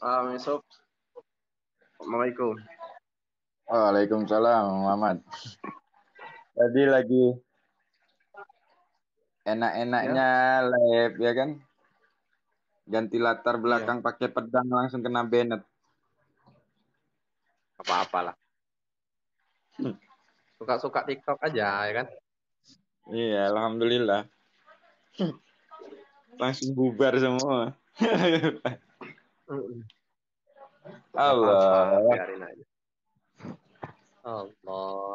Yusuf, Assalamualaikum. Waalaikumsalam, Muhammad. Tadi lagi Ya, enak-enaknya live ya kan? Ganti latar iya, belakang pakai pedang langsung kena banet. apa-apalah. Suka-suka TikTok aja, ya kan? Iya, alhamdulillah. Langsung bubar semua. Mm-mm. Gak apa-apa, Allah. biarin aja. Allah.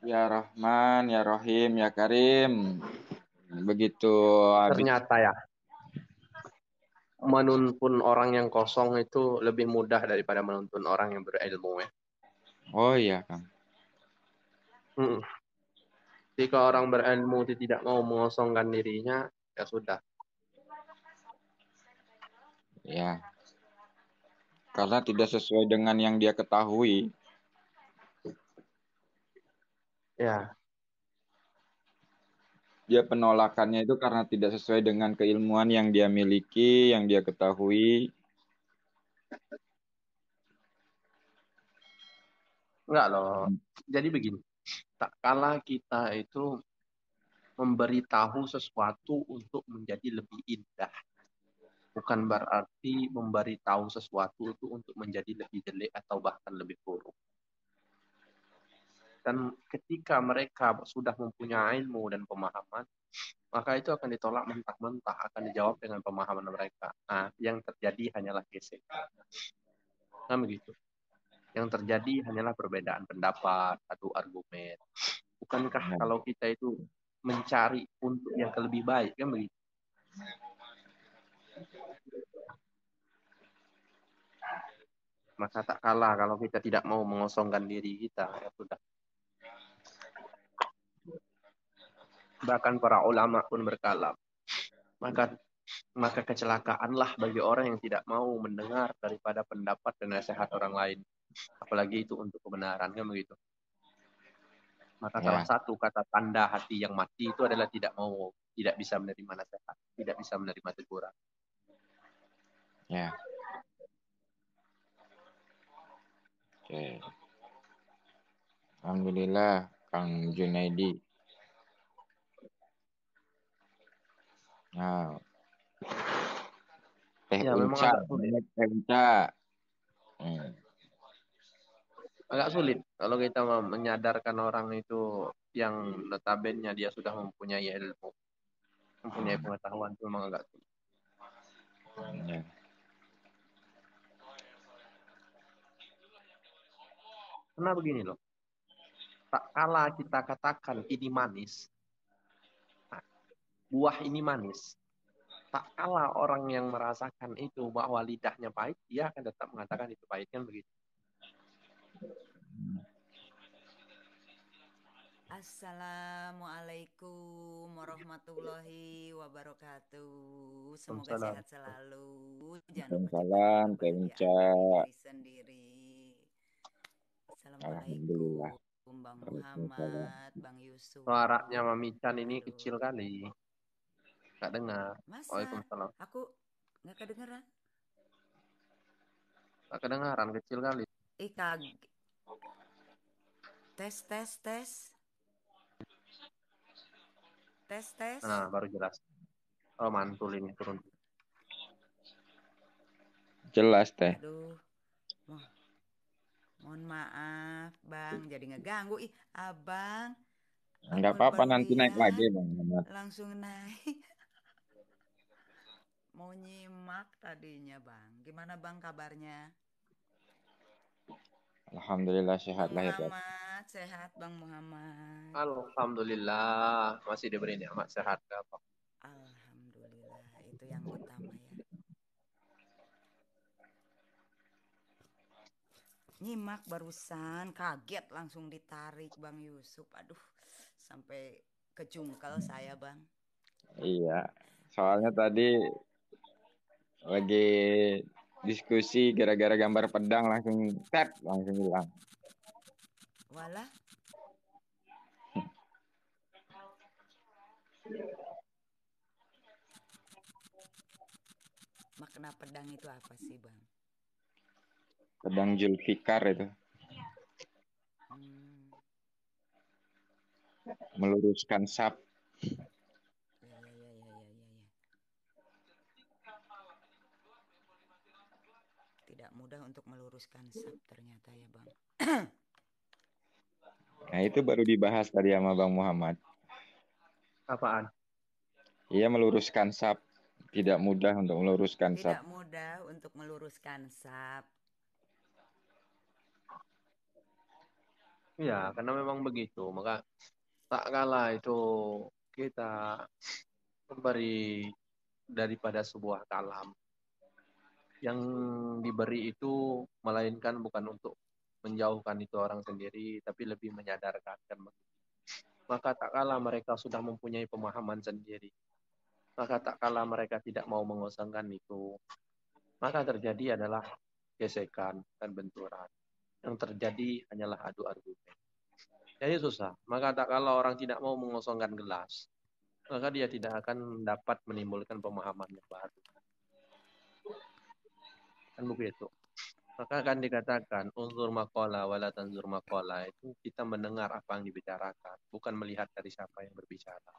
Ya Rahman, ya Rahim, ya Karim. Begitu habis. Ternyata ya, menuntun orang yang kosong itu lebih mudah daripada menuntun orang yang berilmu ya. Oh iya, Kang. Mm-mm. Jika orang berilmu itu tidak mau mengosongkan dirinya, ya sudah. Ya, karena tidak sesuai dengan yang dia ketahui. Ya, Dia penolakannya itu karena tidak sesuai dengan keilmuan yang dia miliki, yang dia ketahui. enggak loh. Jadi begini, tak kala kita itu memberitahu sesuatu untuk menjadi lebih indah. Bukan berarti memberitahu sesuatu itu untuk menjadi lebih jelek atau bahkan lebih buruk. Dan ketika mereka sudah mempunyai ilmu dan pemahaman, maka itu akan ditolak mentah-mentah, akan dijawab dengan pemahaman mereka. Nah, yang terjadi hanyalah gesekan. Nah, begitu. Yang terjadi hanyalah perbedaan pendapat, adu argumen. Bukankah Ya. kalau kita itu mencari untuk yang lebih baik, kan begitu? Maka tak kalah kalau kita tidak mau mengosongkan diri kita, ya sudah. Bahkan para ulama pun berkalam. Maka maka kecelakaanlah bagi orang yang tidak mau mendengar daripada pendapat dan nasihat orang lain. Apalagi itu untuk kebenaran, kan begitu. Maka salah Ya, satu kata tanda hati yang mati itu adalah tidak bisa menerima nasihat, tidak bisa menerima teguran. ya. Oke. Alhamdulillah, Kang Junaidi. Nah, Teh Ya memang Unca, agak sulit. banyak Teh Unca. Hmm. Agak sulit kalau kita menyadarkan orang itu yang notabene dia sudah mempunyai ilmu, mempunyai pengetahuan itu memang agak sulit. Ya. Karena begini loh, tak kala kita katakan ini manis, nah, buah ini manis. Tak kala orang yang merasakan itu bahwa lidahnya pahit, dia akan tetap mengatakan itu pahit, kan begitu. Assalamualaikum warahmatullahi wabarakatuh. Semoga Waalaikumsalam. sehat selalu. Jangan lupa ciptakan Waalaikumsalam, Teh Unca. kebahagiaan bagi diri sendiri. Alhamdulillah. Assalamualaikum Bang Waalaikumsalam. Muhammad, Bang Suaranya Yusuf. Mamican ini kecil Aduh, kali. Gak dengar. masa Waalaikumsalam. aku nggak kedengeran? Gak kedengaran, kecil kali. Ih, tes tes tes tes tes. Nah, baru jelas. Oh, mantul ini turun. Jelas, Teh. Aduh, mohon maaf Bang, jadi ngeganggu. Ih, Abang, Enggak aku apa-apa, baru nanti naik lagi, lihat Bang Muhammad. langsung naik. Mau nyimak tadinya Bang. Gimana Bang kabarnya? Alhamdulillah Bang sehat lahir batin. Muhammad, sehat Bang Muhammad. Alhamdulillah. Masih diberi nikmat sehat. Gak apa. Alhamdulillah, itu yang utama ya. Nyimak barusan, kaget langsung ditarik Bang Yusuf. Aduh, sampai kejungkel saya Bang. Iya, soalnya tadi lagi diskusi gara-gara gambar pedang langsung tap langsung hilang. Walah, makna pedang itu apa sih, Bang? Pedang Zulfikar itu Hmm, meluruskan saf. ya, ya, ya, ya, ya, ya, ya. Tidak mudah untuk meluruskan saf ternyata ya, Bang. Nah, itu baru dibahas tadi sama Bang Muhammad. Apaan? Ia meluruskan saf. Tidak mudah untuk meluruskan saf. Tidak mudah untuk meluruskan saf. Ya, karena memang begitu. Maka tak kalah itu kita memberi daripada sebuah kalam yang diberi itu melainkan bukan untuk menjauhkan itu orang sendiri, tapi lebih menyadarkan kan begitu. Maka tak kalah mereka sudah mempunyai pemahaman sendiri, maka tak kalah mereka tidak mau mengosongkan itu, maka terjadi adalah gesekan dan benturan. Yang terjadi hanyalah adu argumen. Jadi susah. Maka tak kalah orang tidak mau mengosongkan gelas, maka dia tidak akan dapat menimbulkan pemahaman yang baru. Kan begitu. Maka akan dikatakan unzur maqala wala tanzur maqala, itu kita mendengar apa yang dibicarakan, bukan melihat dari siapa yang berbicara.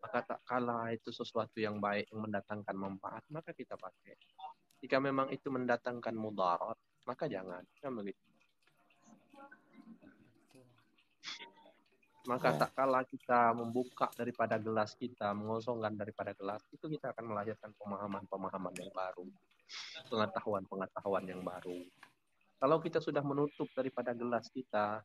Maka tak kalah itu sesuatu yang baik yang mendatangkan manfaat, maka kita pakai. Jika memang itu mendatangkan mudarat, maka jangan. Kan begitu. Maka tak kalah kita membuka daripada gelas kita, mengosongkan daripada gelas, itu kita akan melahirkan pemahaman-pemahaman yang baru, pengetahuan-pengetahuan yang baru. Kalau kita sudah menutup daripada gelas kita,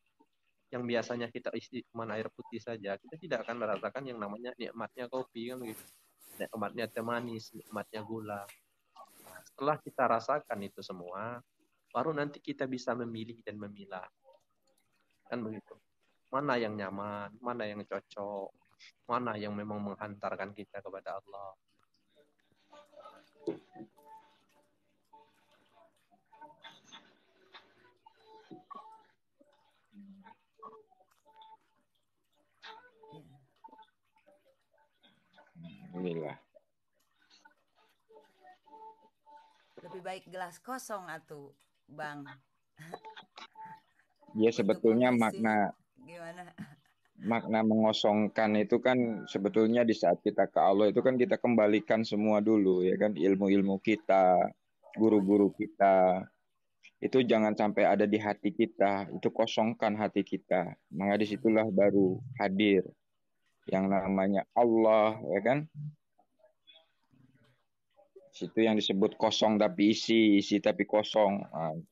yang biasanya kita isi cuma air putih saja, kita tidak akan merasakan yang namanya nikmatnya kopi, kan gitu. Nikmatnya teh manis, nikmatnya gula. Nah, setelah kita rasakan itu semua, baru nanti kita bisa memilih dan memilah. Kan begitu. Mana yang nyaman, mana yang cocok, mana yang memang menghantarkan kita kepada Allah. Ya. Alhamdulillah. Lebih baik gelas kosong atuh, Bang. Ya Untuk sebetulnya mengisi gimana? makna mengosongkan itu kan sebetulnya di saat kita ke Allah itu kan kita kembalikan semua dulu ya kan, ilmu-ilmu kita, Oh iya guru-guru ya. kita. Itu jangan sampai ada di hati kita, itu kosongkan hati kita. Maka Iya iya. disitulah baru hadir yang namanya Allah ya kan. Situ yang disebut kosong tapi isi, isi tapi kosong. Nah, Hmm.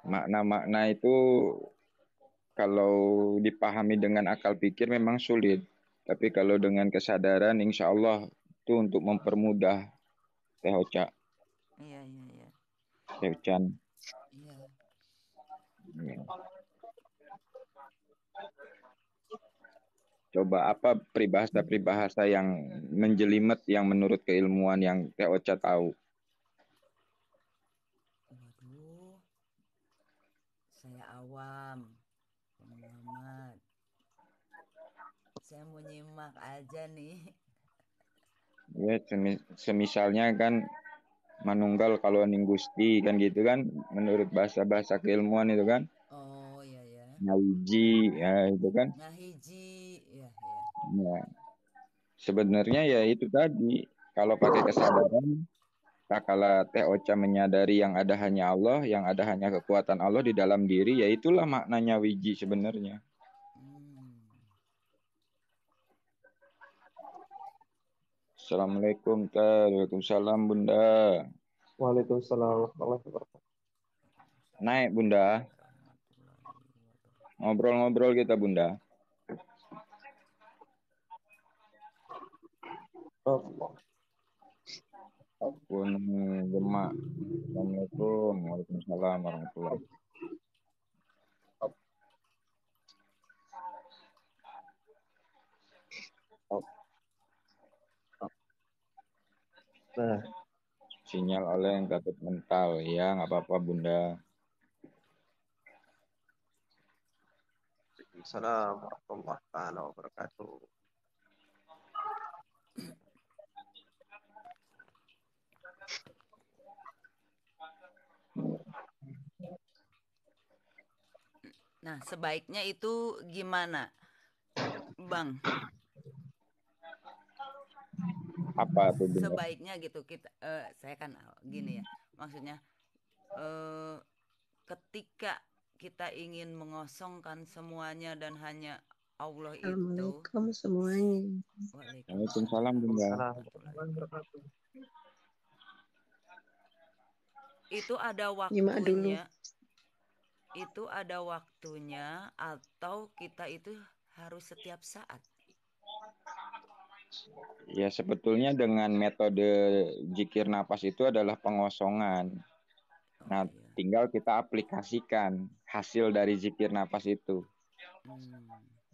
makna-makna itu kalau dipahami dengan akal pikir memang sulit. Tapi kalau dengan kesadaran insya Allah itu untuk mempermudah Teh Ocha, Iya iya iya. Teh Ochan. Iya. Coba apa peribahasa-peribahasa yang menjelimet yang menurut keilmuan yang Teh Ocha tahu. Waduh, saya awam, Bang Muhammad. Saya mau nyimak aja nih. Ya, semisalnya kan manunggal kalau ning Gusti kan gitu kan menurut bahasa-bahasa keilmuan itu kan Oh iya ya. ngawiji ya itu kan. Ngahiji, ya ya. Ya, sebenarnya ya itu tadi kalau pakai kesadaran tak kala Teh Ocha menyadari yang ada hanya Allah, yang ada hanya kekuatan Allah di dalam diri, ya itulah maknanya wiji sebenarnya. Hmm. Assalamualaikum, Waalaikumsalam Bunda. Waalaikumsalam warahmatullahi wabarakatuh. Naik Bunda, Warahmatullahi wabarakatuh. ngobrol-ngobrol kita Bunda. Allah. Pun gemak. Assalamualaikum, Waalaikumsalam warahmatullahi. Nah, Sinyal oleh yang takut mental, ya nggak apa-apa Bunda. Waalaikumsalam warahmatullahi taala wabarakatuh. Nah, sebaiknya itu gimana, Bang? Apa tuh benar? Sebaiknya gitu kita saya kan gini ya. Maksudnya eh, ketika kita ingin mengosongkan semuanya dan hanya Allah itu. Assalamualaikum semuanya. Waalaikumsalam Waalaikumsalam Bunda. warahmatullahi wabarakatuh. Itu ada Nyimak dulu. waktunya. Itu ada waktunya atau kita itu harus setiap saat? Ya sebetulnya dengan metode zikir napas itu adalah pengosongan. Oh Nah, iya. tinggal kita aplikasikan hasil dari zikir napas itu.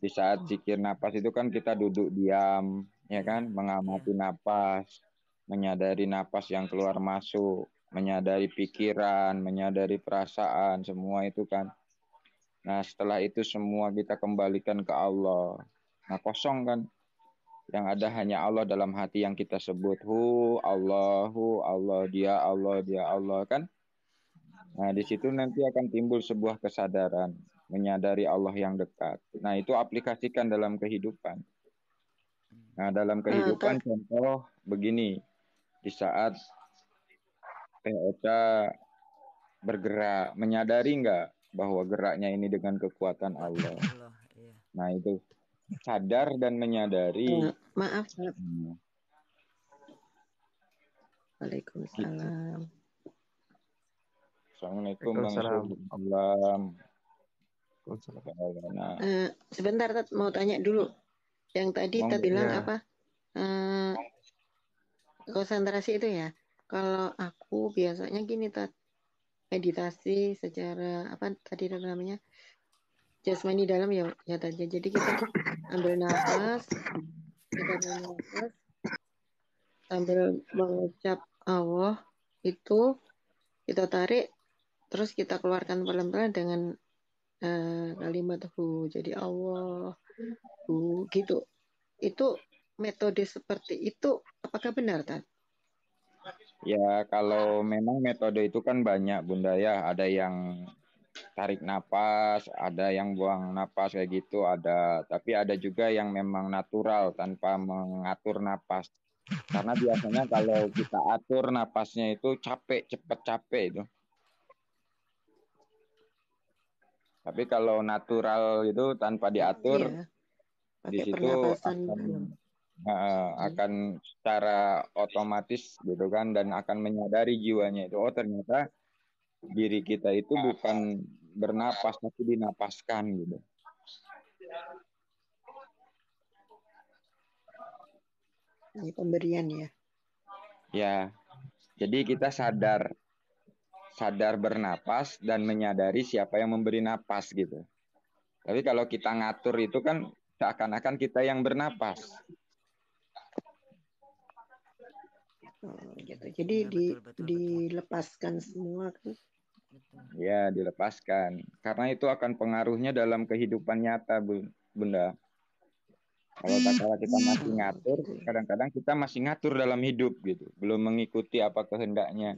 Di saat zikir napas itu kan kita duduk diam, ya kan, mengamati napas, menyadari napas yang keluar masuk, menyadari pikiran, menyadari perasaan, semua itu kan. Nah, setelah itu semua kita kembalikan ke Allah. Nah, kosong kan. Yang ada hanya Allah dalam hati yang kita sebut. Allahu, Allah, dia Allah kan. Nah, di situ nanti akan timbul sebuah kesadaran, menyadari Allah yang dekat. Nah, itu aplikasikan dalam kehidupan. Nah, dalam kehidupan contoh begini, di saat Teh Ocha bergerak, menyadari nggak bahwa geraknya ini dengan kekuatan Allah? Iya. Nah, itu sadar dan menyadari. Maaf. Gitu. Waalaikumsalam. Assalamualaikum Bang Yusuf. Sebentar, Tat, mau tanya dulu. Yang tadi Tat bilang apa? Konsentrasi itu ya. Kalau aku biasanya gini, Tat. Meditasi secara apa tadi namanya? Jasmani dalam ya Tat. Jadi kita ambil nafas, sambil mengucap Allah itu kita tarik, terus kita keluarkan pelan-pelan dengan kalimat hu. Jadi Allah hu gitu. Itu metode seperti itu apakah benar, Tat? Ya, kalau memang metode itu kan banyak, Bunda ya. Ada yang tarik napas, ada yang buang napas kayak gitu, ada. Tapi ada juga yang memang natural tanpa mengatur napas. Karena biasanya kalau kita atur napasnya itu capek, cepet capek itu. Tapi kalau natural itu tanpa diatur, di situ akan secara otomatis gitu kan, dan akan menyadari jiwanya itu, oh ternyata diri kita itu bukan bernapas tapi dinapaskan gitu. Ini pemberian ya. Ya, jadi kita sadar bernapas dan menyadari siapa yang memberi napas gitu. Tapi kalau kita ngatur itu kan seakan-akan kita yang bernapas. Gitu. Jadi betul. Dilepaskan semua kan. Ya, dilepaskan. Karena itu akan pengaruhnya dalam kehidupan nyata, Bunda. Kalau tak kala kita masih ngatur, kadang-kadang kita masih ngatur dalam hidup gitu, belum mengikuti apa kehendaknya.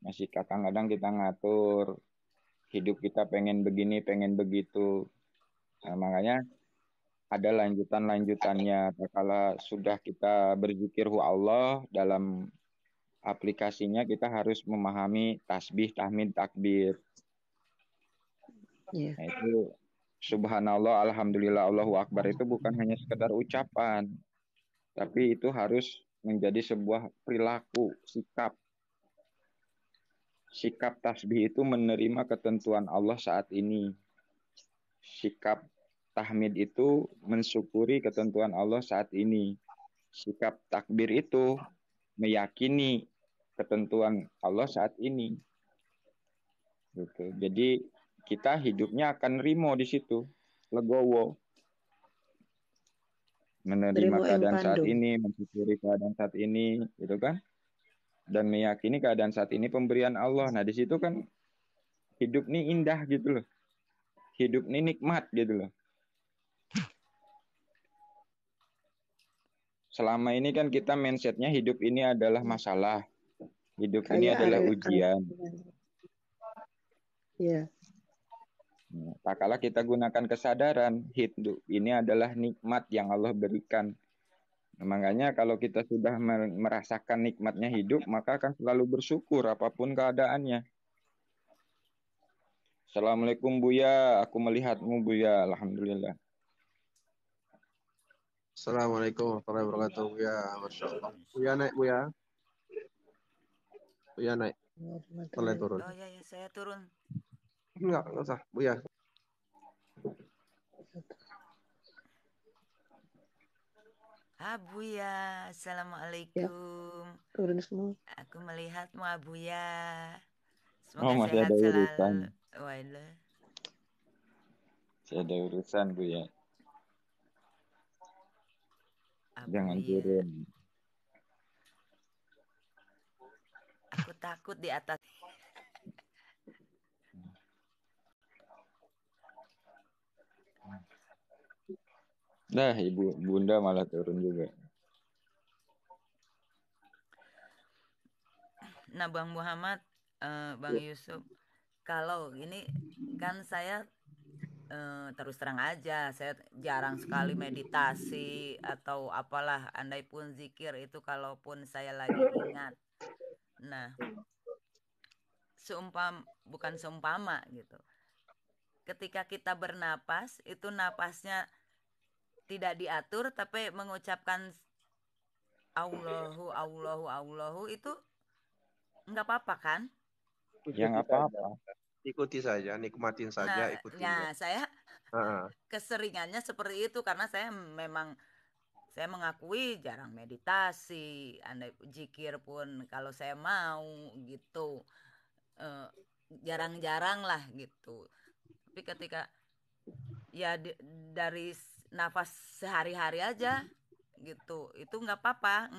Masih kadang-kadang kita ngatur hidup kita, pengen begini, pengen begitu. Nah, makanya ada lanjutannya. Tak kala sudah kita berzikir Allah, dalam aplikasinya kita harus memahami tasbih, tahmid, takbir. Nah, itu subhanallah, alhamdulillah, Allahu akbar itu bukan hanya sekedar ucapan, tapi itu harus menjadi sebuah perilaku, sikap. Sikap tasbih itu menerima ketentuan Allah saat ini. Sikap tahmid itu mensyukuri ketentuan Allah saat ini. Sikap takbir itu meyakini ketentuan Allah saat ini. Gitu. Jadi kita hidupnya akan rimo di situ, legowo. Menerima keadaan saat ini, mensyukuri keadaan saat ini, gitu kan? Dan meyakini keadaan saat ini pemberian Allah. Nah, di situ kan hidup ini indah gitu loh. Hidup ini nikmat gitu loh. selama ini kan kita mindsetnya hidup ini adalah masalah, hidup ini Kayak adalah ujian. Iya. Tak kala kita gunakan kesadaran, hidup ini adalah nikmat yang Allah berikan. Makanya kalau kita sudah merasakan nikmatnya hidup, maka akan selalu bersyukur apapun keadaannya. Assalamualaikum Buya, aku melihatmu Buya, alhamdulillah. Assalamualaikum warahmatullahi wabarakatuh. Buya, Masya Allah. Buya naik, Buya. Buya naik. Boleh turun. Oh ya, saya turun. Enggak usah, Buya. Buya, assalamualaikum. Turun semua. Aku melihatmu Buya. Oh, Semoga masih sehat ada selalu. urusan. Waduh. Masih ada urusan Buya. Jangan Buya. turun. Aku takut di atas. Nah, Bunda malah turun juga. Nah, Bang Muhammad, Bang Yusuf, kalau ini kan saya terus terang aja, saya jarang sekali meditasi atau apalah, andai pun zikir itu kalaupun saya lagi ingat. Nah, bukan seumpama gitu. Ketika kita bernapas, itu napasnya tidak diatur tapi mengucapkan Allahu Allahu Allahu itu nggak apa-apa kan? Ya nggak apa-apa. Ikuti saja, nikmatin saja, ikuti. Saya Ah, keseringannya seperti itu karena saya mengakui jarang meditasi, andai zikir pun kalau saya mau gitu, jarang-jarang lah gitu. Tapi ketika ya dari nafas sehari-hari aja gitu, itu nggak apa-apa,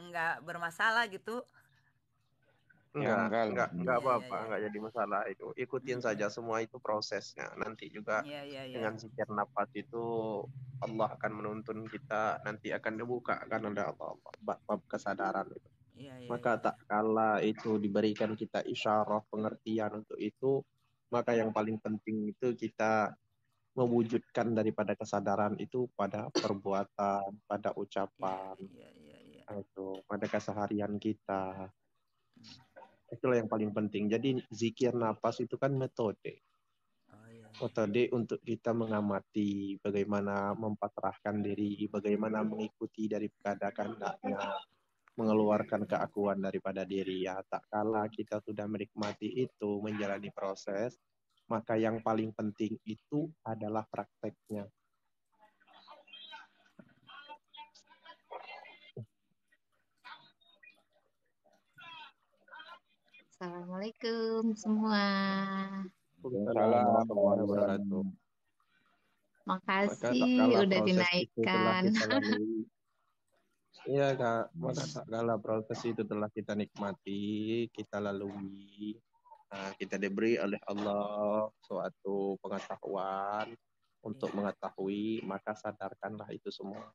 nggak bermasalah gitu. Ya enggak lah. Enggak Iya, iya, apa-apa, iya. enggak jadi masalah itu. Ikutin saja, semua itu prosesnya. Nanti juga Iya, iya, iya. dengan zikir nafas itu Allah akan menuntun kita, nanti akan dibuka kan oleh Allah bab kesadaran itu. Iya, iya, Maka iya. tak kala itu diberikan kita isyarah pengertian untuk itu, maka yang paling penting itu kita mewujudkan daripada kesadaran itu pada perbuatan, pada ucapan, Iya, iya, iya. itu pada keseharian kita. Itulah yang paling penting. Jadi zikir napas itu kan metode. Oh, iya, iya. Metode untuk kita mengamati bagaimana mempasrahkan diri, bagaimana mengikuti daripada kehendaknya, mengeluarkan keakuan daripada diri. Ya, tak kala kita sudah menikmati itu, menjalani proses, maka yang paling penting itu adalah prakteknya. Assalamualaikum semua. Waalaikumsalam warahmatullahi wabarakatuh. Maka tak Makasih kala udah proses itu telah dinaikkan. kita lalui. Iya Kak, maka tak kala proses itu telah kita nikmati, kita lalui. Nah, kita diberi oleh Allah suatu pengetahuan untuk mengetahui, maka sadarkanlah itu semua.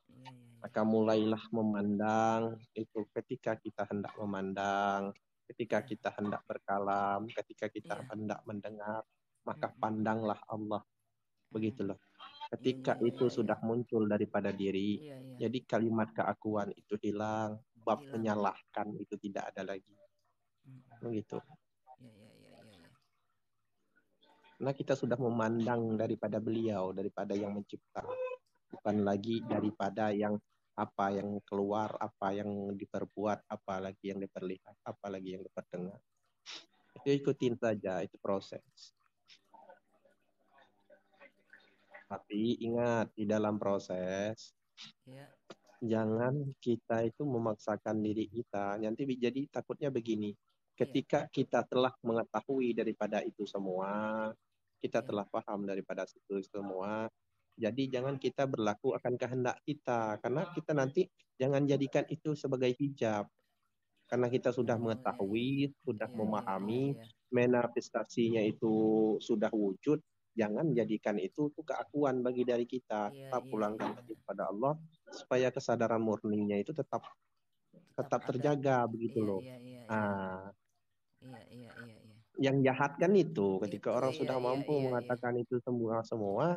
Iya, iya, iya. Maka mulailah memandang itu ketika kita hendak memandang, ketika kita hendak berkalam, ketika kita hendak mendengar, maka pandanglah Allah. Begitulah. Ketika itu sudah muncul daripada diri, jadi kalimat keakuan itu hilang, bab menyalahkan itu tidak ada lagi. Begitu. Nah, kita sudah memandang daripada beliau, daripada yang mencipta. Bukan lagi daripada yang apa yang keluar, apa yang diperbuat, apa lagi yang diperlihat, apa lagi yang diperdengar. Itu ikutin saja, itu proses. Tapi ingat, di dalam proses, jangan kita itu memaksakan diri kita. Nanti jadi takutnya begini. Ketika kita telah mengetahui daripada itu semua, kita telah paham daripada itu semua, jadi jangan kita berlaku akan kehendak kita. Karena kita nanti jangan jadikan itu sebagai hijab. Karena kita sudah mengetahui, sudah memahami, manifestasinya itu sudah wujud, jangan jadikan itu tuh keakuan bagi dari kita. Iya, Kita iya, pulangkan iya. lagi kepada Allah supaya kesadaran murninya itu tetap Tetap ada. terjaga begitu Iya, loh. iya, iya, iya. Ah, Iya, iya, iya, iya. yang jahat kan itu ketika Itu, orang iya, sudah iya, mampu iya, iya. mengatakan itu semua,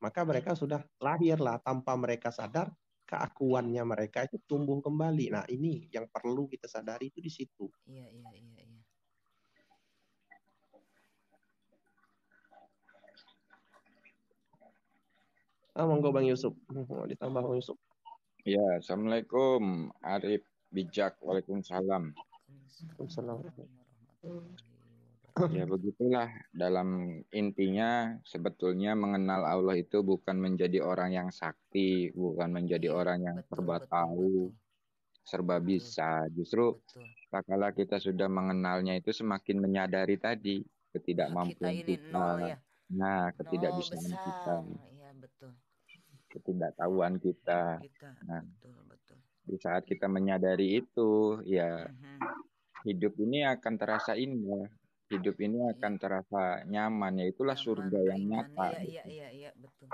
maka mereka sudah lahirlah tanpa mereka sadar keakuannya mereka itu tumbuh kembali. Nah, ini yang perlu kita sadari itu di situ. Iya, iya, iya, iya. Monggo Bang Yusuf. Mau ditambah Bang Yusuf. Ya, Assalamualaikum Arif Bijak. Waalaikumsalam. Assalamualaikum. Ya begitulah, dalam intinya sebetulnya mengenal Allah itu bukan menjadi orang yang sakti, bukan menjadi Iya, orang yang betul, serba betul, tahu, betul, serba betul, bisa. Justru betul. tak kala kita sudah mengenalnya itu semakin menyadari tadi Kita ketidakmampuan ini kita, nol ya, nah nol ketidakbisaan kita, besar. Iya, betul. ketidaktahuan kita. Kita, Nah, betul, betul. di saat kita menyadari itu, ya Mhm. hidup ini akan terasa indah. Hidup ini akan terasa nyaman, yaitulah Nyaman, surga yang ringan. nyata. Iya, gitu. iya, iya, iya, betul.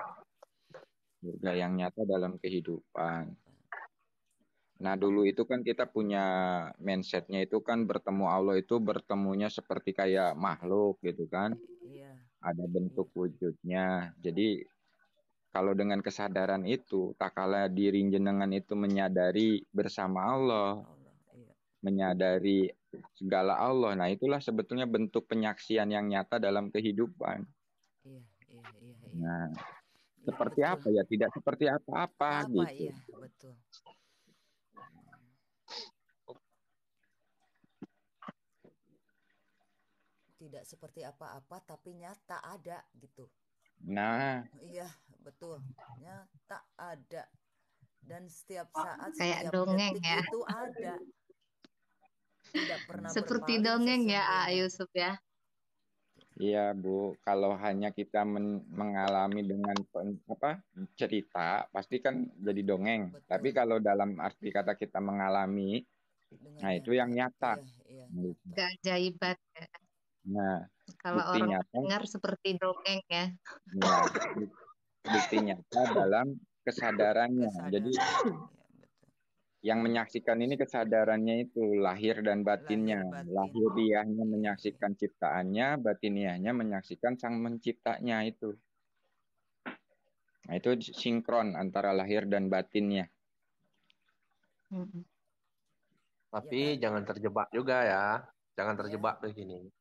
Surga yang nyata dalam kehidupan. Nah dulu itu kan kita punya mindsetnya itu kan bertemu Allah itu bertemunya seperti kayak makhluk gitu kan. Iya, Ada bentuk wujudnya. Jadi kalau dengan kesadaran itu, tak kala diri jenengan itu menyadari bersama Allah, Allah, iya, menyadari segala Allah. Nah itulah sebetulnya bentuk penyaksian yang nyata dalam kehidupan. iya, iya, iya, iya. Nah, Iya, seperti betul. apa ya? Tidak seperti apa-apa Apa, gitu. iya, betul. Tidak seperti apa-apa, tapi nyata ada gitu. Nah, Iya, betul. Nyata ada. Dan setiap saat, Kayak setiap dongeng detik ya. itu ada. Tidak pernah Seperti berpaling dongeng ya, sesungguhnya. Yusuf ya. iya Bu, kalau hanya kita mengalami dengan cerita, pasti kan jadi dongeng. Tapi Betul. kalau dalam arti kata kita mengalami, Dengan nah itu yang nyata. nyata. Iya, iya, Gitu. nyata. Keajaiban ya. Nah, Kalau bukti orang nyata, dengar seperti dongeng ya. ya, bukti nyata dalam kesadarannya. Jadi Kesadaran. Iya, betul. yang menyaksikan ini kesadarannya itu lahir dan batinnya. Lahir batin. Lahiriahnya Iya, menyaksikan ciptaannya, batiniahnya menyaksikan sang menciptanya itu. Nah, itu sinkron antara lahir dan batinnya. Mm-mm. Tapi Ya, jangan terjebak juga ya. Jangan Iya. terjebak begini. Bagaimana?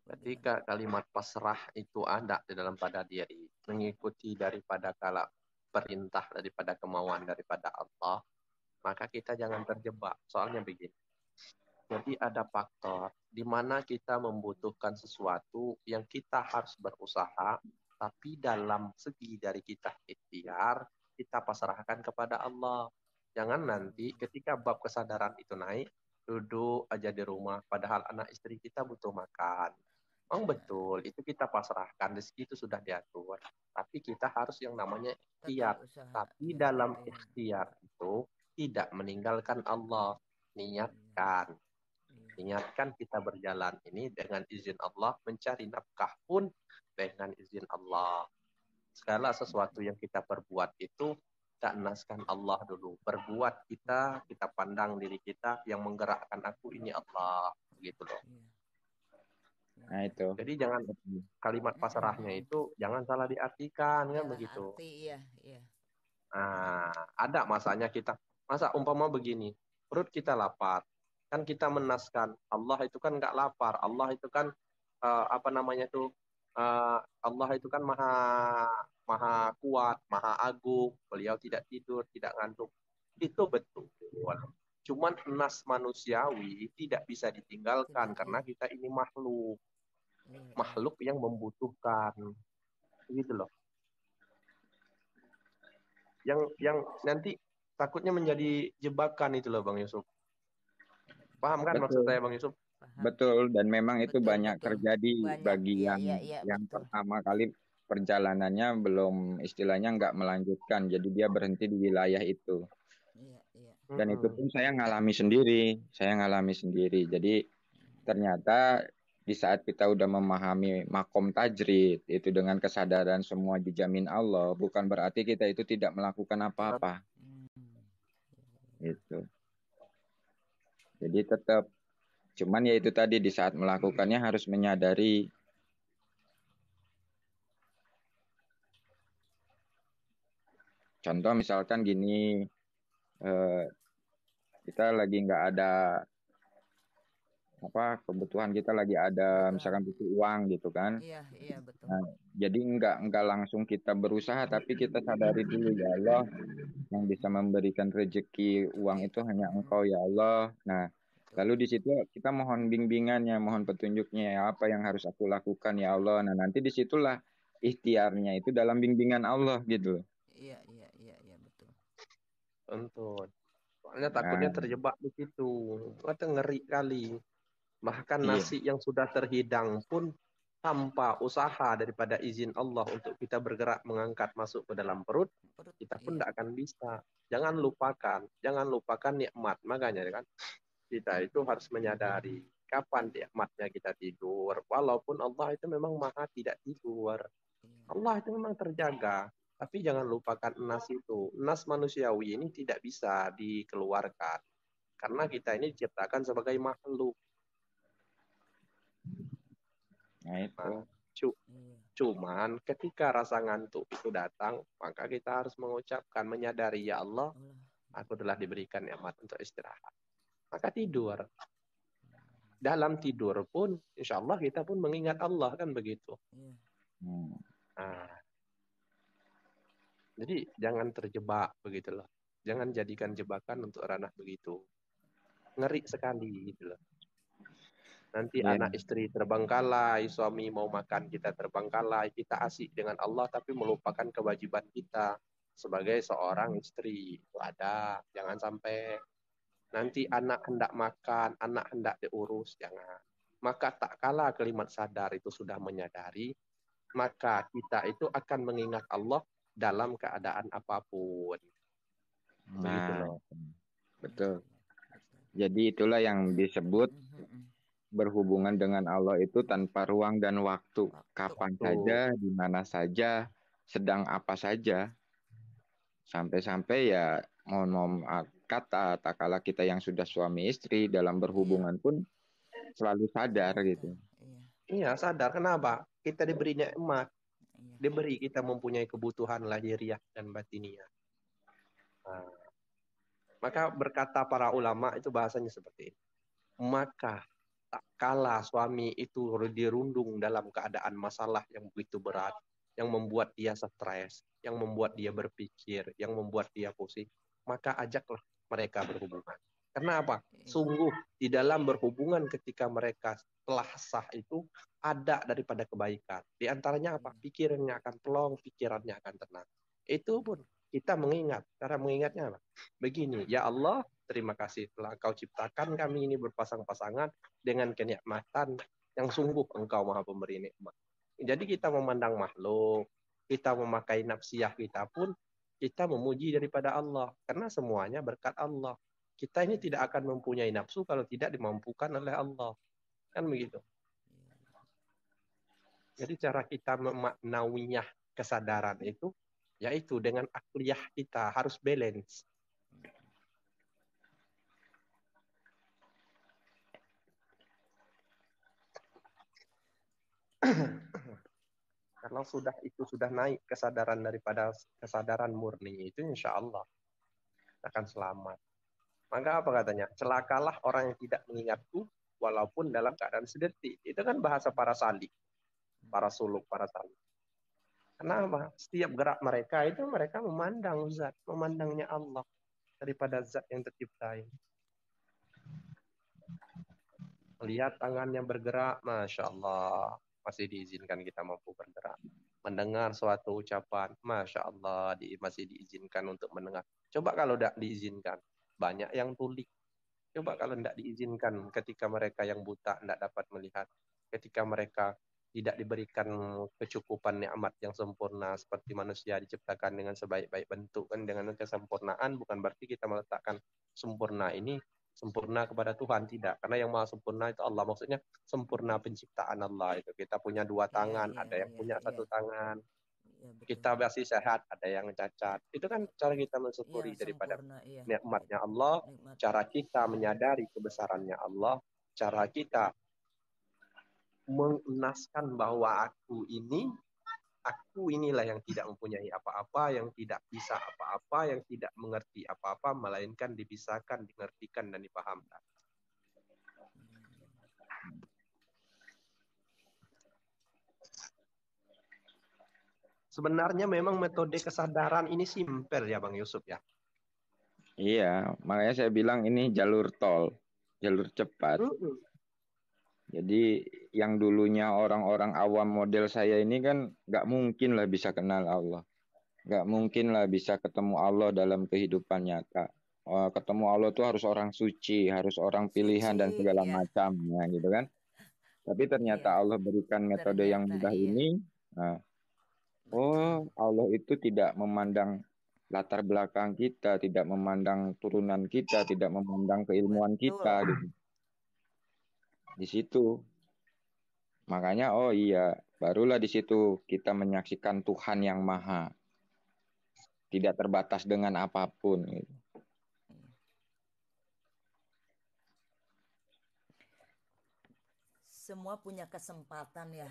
Ketika kalimat pasrah itu ada di dalam pada diri, mengikuti daripada kala perintah daripada kemauan daripada Allah, maka kita jangan terjebak. Soalnya begini. Jadi ada faktor di mana kita membutuhkan sesuatu yang kita harus berusaha, tapi dalam segi dari kita ikhtiar, kita pasrahkan kepada Allah. Jangan nanti ketika bab kesadaran itu naik, duduk aja di rumah, padahal anak istri kita butuh makan. Oh betul, itu kita pasrahkan, rezeki itu sudah diatur. Tapi kita harus yang namanya Tetap ikhtiar. usaha. Tapi Iya, dalam iya, ikhtiar itu tidak meninggalkan Allah. Niatkan. iya. Ingatkan kita berjalan ini dengan izin Allah, mencari nafkah pun dengan izin Allah. Segala sesuatu yang kita perbuat itu tak naskan Allah dulu. Perbuat kita pandang diri kita, yang menggerakkan aku ini Allah. Begitu loh. Iya. Nah, itu. Jadi jangan kalimat pasrahnya itu jangan salah diartikan kan Salah begitu. arti, iya, iya. Nah, ada masanya kita, masa umpama begini, perut kita lapar, kan kita menaskan, Allah itu kan nggak lapar, Allah itu kan apa namanya tuh, Allah itu kan maha maha kuat, maha agung, beliau tidak tidur, tidak ngantuk, itu betul. Cuman nas manusiawi tidak bisa ditinggalkan Tidak, karena iya. kita ini makhluk, Iya, iya. makhluk yang membutuhkan, gitu loh. Yang nanti takutnya menjadi jebakan itu loh Bang Yusuf. Paham kan maksud Betul, saya Bang Yusuf? Paham. betul. Dan memang itu Betul, banyak betul. terjadi Banyak, bagi iya, iya, iya, yang betul. pertama kali perjalanannya belum istilahnya nggak melanjutkan. Jadi dia berhenti di wilayah itu. Iya, iya. Dan itu pun saya ngalami sendiri. Saya ngalami sendiri. Jadi ternyata di saat kita udah memahami makom tajrid itu dengan kesadaran semua dijamin Allah, bukan berarti kita itu tidak melakukan apa-apa gitu. Jadi tetap, cuman ya itu tadi di saat melakukannya harus menyadari. Contoh misalkan gini, kita lagi nggak ada kebutuhan, kita lagi ada misalkan butuh uang gitu kan. Iya betul. Nah, jadi nggak langsung kita berusaha, tapi kita sadari dulu, ya Allah, yang bisa memberikan rezeki uang itu hanya Engkau ya Allah. Nah, lalu di situ kita mohon bimbingannya, mohon petunjuknya, ya apa yang harus aku lakukan ya Allah. Nah, nanti disitulah ikhtiarnya itu dalam bimbingan Allah gitu. Iya betul. Tentu. Soalnya takutnya terjebak di situ. Itu ngeri kali. Bahkan nasi yang sudah terhidang pun tanpa usaha daripada izin Allah untuk kita bergerak mengangkat masuk ke dalam perut, kita pun tidak akan bisa. Jangan lupakan nikmat. Makanya kan kita itu harus menyadari kapan nikmatnya kita tidur. Walaupun Allah itu memang maha tidak tidur. Allah itu memang terjaga. Tapi jangan lupakan nas itu. Nas manusiawi ini tidak bisa dikeluarkan. Karena kita ini diciptakan sebagai makhluk. Nah itu. Cuman ketika rasa ngantuk itu datang, maka kita harus mengucapkan, menyadari, ya Allah, aku telah diberikan nikmat untuk istirahat. Maka tidur. Dalam tidur pun, insya Allah kita pun mengingat Allah, kan begitu. Nah, jadi jangan terjebak begitu loh. Jangan jadikan jebakan untuk ranah begitu. Ngeri sekali gitu loh. Nanti anak istri terbengkalai, suami mau makan kita terbengkalai, kita asik dengan Allah tapi melupakan kewajiban kita sebagai seorang istri. Itu ada, jangan sampai nanti anak hendak makan, anak hendak diurus, jangan. Maka tak kala kalimat sadar itu sudah menyadari, maka kita itu akan mengingat Allah dalam keadaan apapun. Begitu loh. Betul. Jadi itulah yang disebut berhubungan dengan Allah itu tanpa ruang dan waktu. Kapan saja, di mana saja, sedang apa saja. Sampai-sampai ya mohon kata, tak kala kita yang sudah suami istri dalam berhubungan pun selalu sadar gitu. Iya, sadar. Kenapa? Kita diberi nikmat. Diberi kita mempunyai kebutuhan lahiriah dan batiniah. Nah, maka berkata para ulama itu bahasanya seperti ini. Maka tak kala suami itu dirundung dalam keadaan masalah yang begitu berat, yang membuat dia stres, yang membuat dia berpikir, yang membuat dia pusing, maka ajaklah mereka berhubungan. Karena apa? Sungguh di dalam berhubungan ketika mereka telah sah itu ada daripada kebaikan. Di antaranya apa? Pikirannya akan plong, pikirannya akan tenang. Itu pun kita mengingat. Cara mengingatnya apa? Begini, ya Allah, terima kasih telah Engkau ciptakan kami ini berpasang-pasangan dengan kenikmatan yang sungguh Engkau Maha Pemberi nikmat. Jadi kita memandang makhluk, kita memakai nafsiyah kita pun, kita memuji daripada Allah. Karena semuanya berkat Allah. Kita ini tidak akan mempunyai nafsu kalau tidak dimampukan oleh Allah. Kan begitu. Jadi cara kita memaknainya kesadaran itu, yaitu dengan akliyah kita harus balance. Kalau itu sudah naik kesadaran daripada kesadaran murni itu, insya Allah akan selamat. Maka apa katanya? Celakalah orang yang tidak mengingatku walaupun dalam keadaan sedetik. Itu kan bahasa para salik, para suluk, para salik. Kenapa? Setiap gerak mereka itu mereka memandang zat, memandangnya Allah daripada zat yang tercipta ini. Lihat tangannya bergerak, Masya Allah, masih diizinkan kita mampu bergerak. Mendengar suatu ucapan, Masya Allah, masih diizinkan untuk mendengar. Coba kalau tidak diizinkan, banyak yang tuli. Coba kalau tidak diizinkan ketika mereka yang buta tidak dapat melihat. Ketika mereka tidak diberikan kecukupan nikmat yang sempurna seperti manusia diciptakan dengan sebaik-baik bentuk kan dengan kesempurnaan, bukan berarti kita meletakkan sempurna ini Sempurna kepada Tuhan tidak, karena yang maha sempurna itu Allah. Maksudnya sempurna penciptaan Allah itu. Kita punya dua Iya, tangan, iya, ada yang iya, punya iya. satu tangan. Iya, betul. Kita masih sehat, ada yang cacat. Itu kan cara kita Iya, mensyukuri daripada sempurna, iya. nikmatnya Allah, Nikmat. cara kita menyadari kebesarannya Allah, cara kita mengenaskan bahwa aku inilah yang tidak mempunyai apa-apa, yang tidak bisa apa-apa, yang tidak mengerti apa-apa, melainkan dibisahkan, dimengertikan, dan dipahamkan. Sebenarnya memang metode kesadaran ini simpel ya Bang Yusuf ya. Iya, makanya saya bilang ini jalur tol, jalur cepat. Jadi yang dulunya orang-orang awam model saya ini kan nggak mungkin lah bisa kenal Allah. Nggak mungkin lah bisa ketemu Allah dalam kehidupan nyata. Ketemu Allah tuh harus orang suci, harus orang pilihan dan Suci, segala ya. macamnya gitu kan. Tapi ternyata Iya. Allah berikan metode yang Ternyata, mudah iya. ini. Nah, Betul. Allah itu tidak memandang latar belakang kita, tidak memandang turunan kita, tidak memandang keilmuan kita Betul. gitu. Di situ. Makanya oh iya, barulah di situ kita menyaksikan Tuhan yang maha. Tidak terbatas dengan apapun gitu. Semua punya kesempatan ya,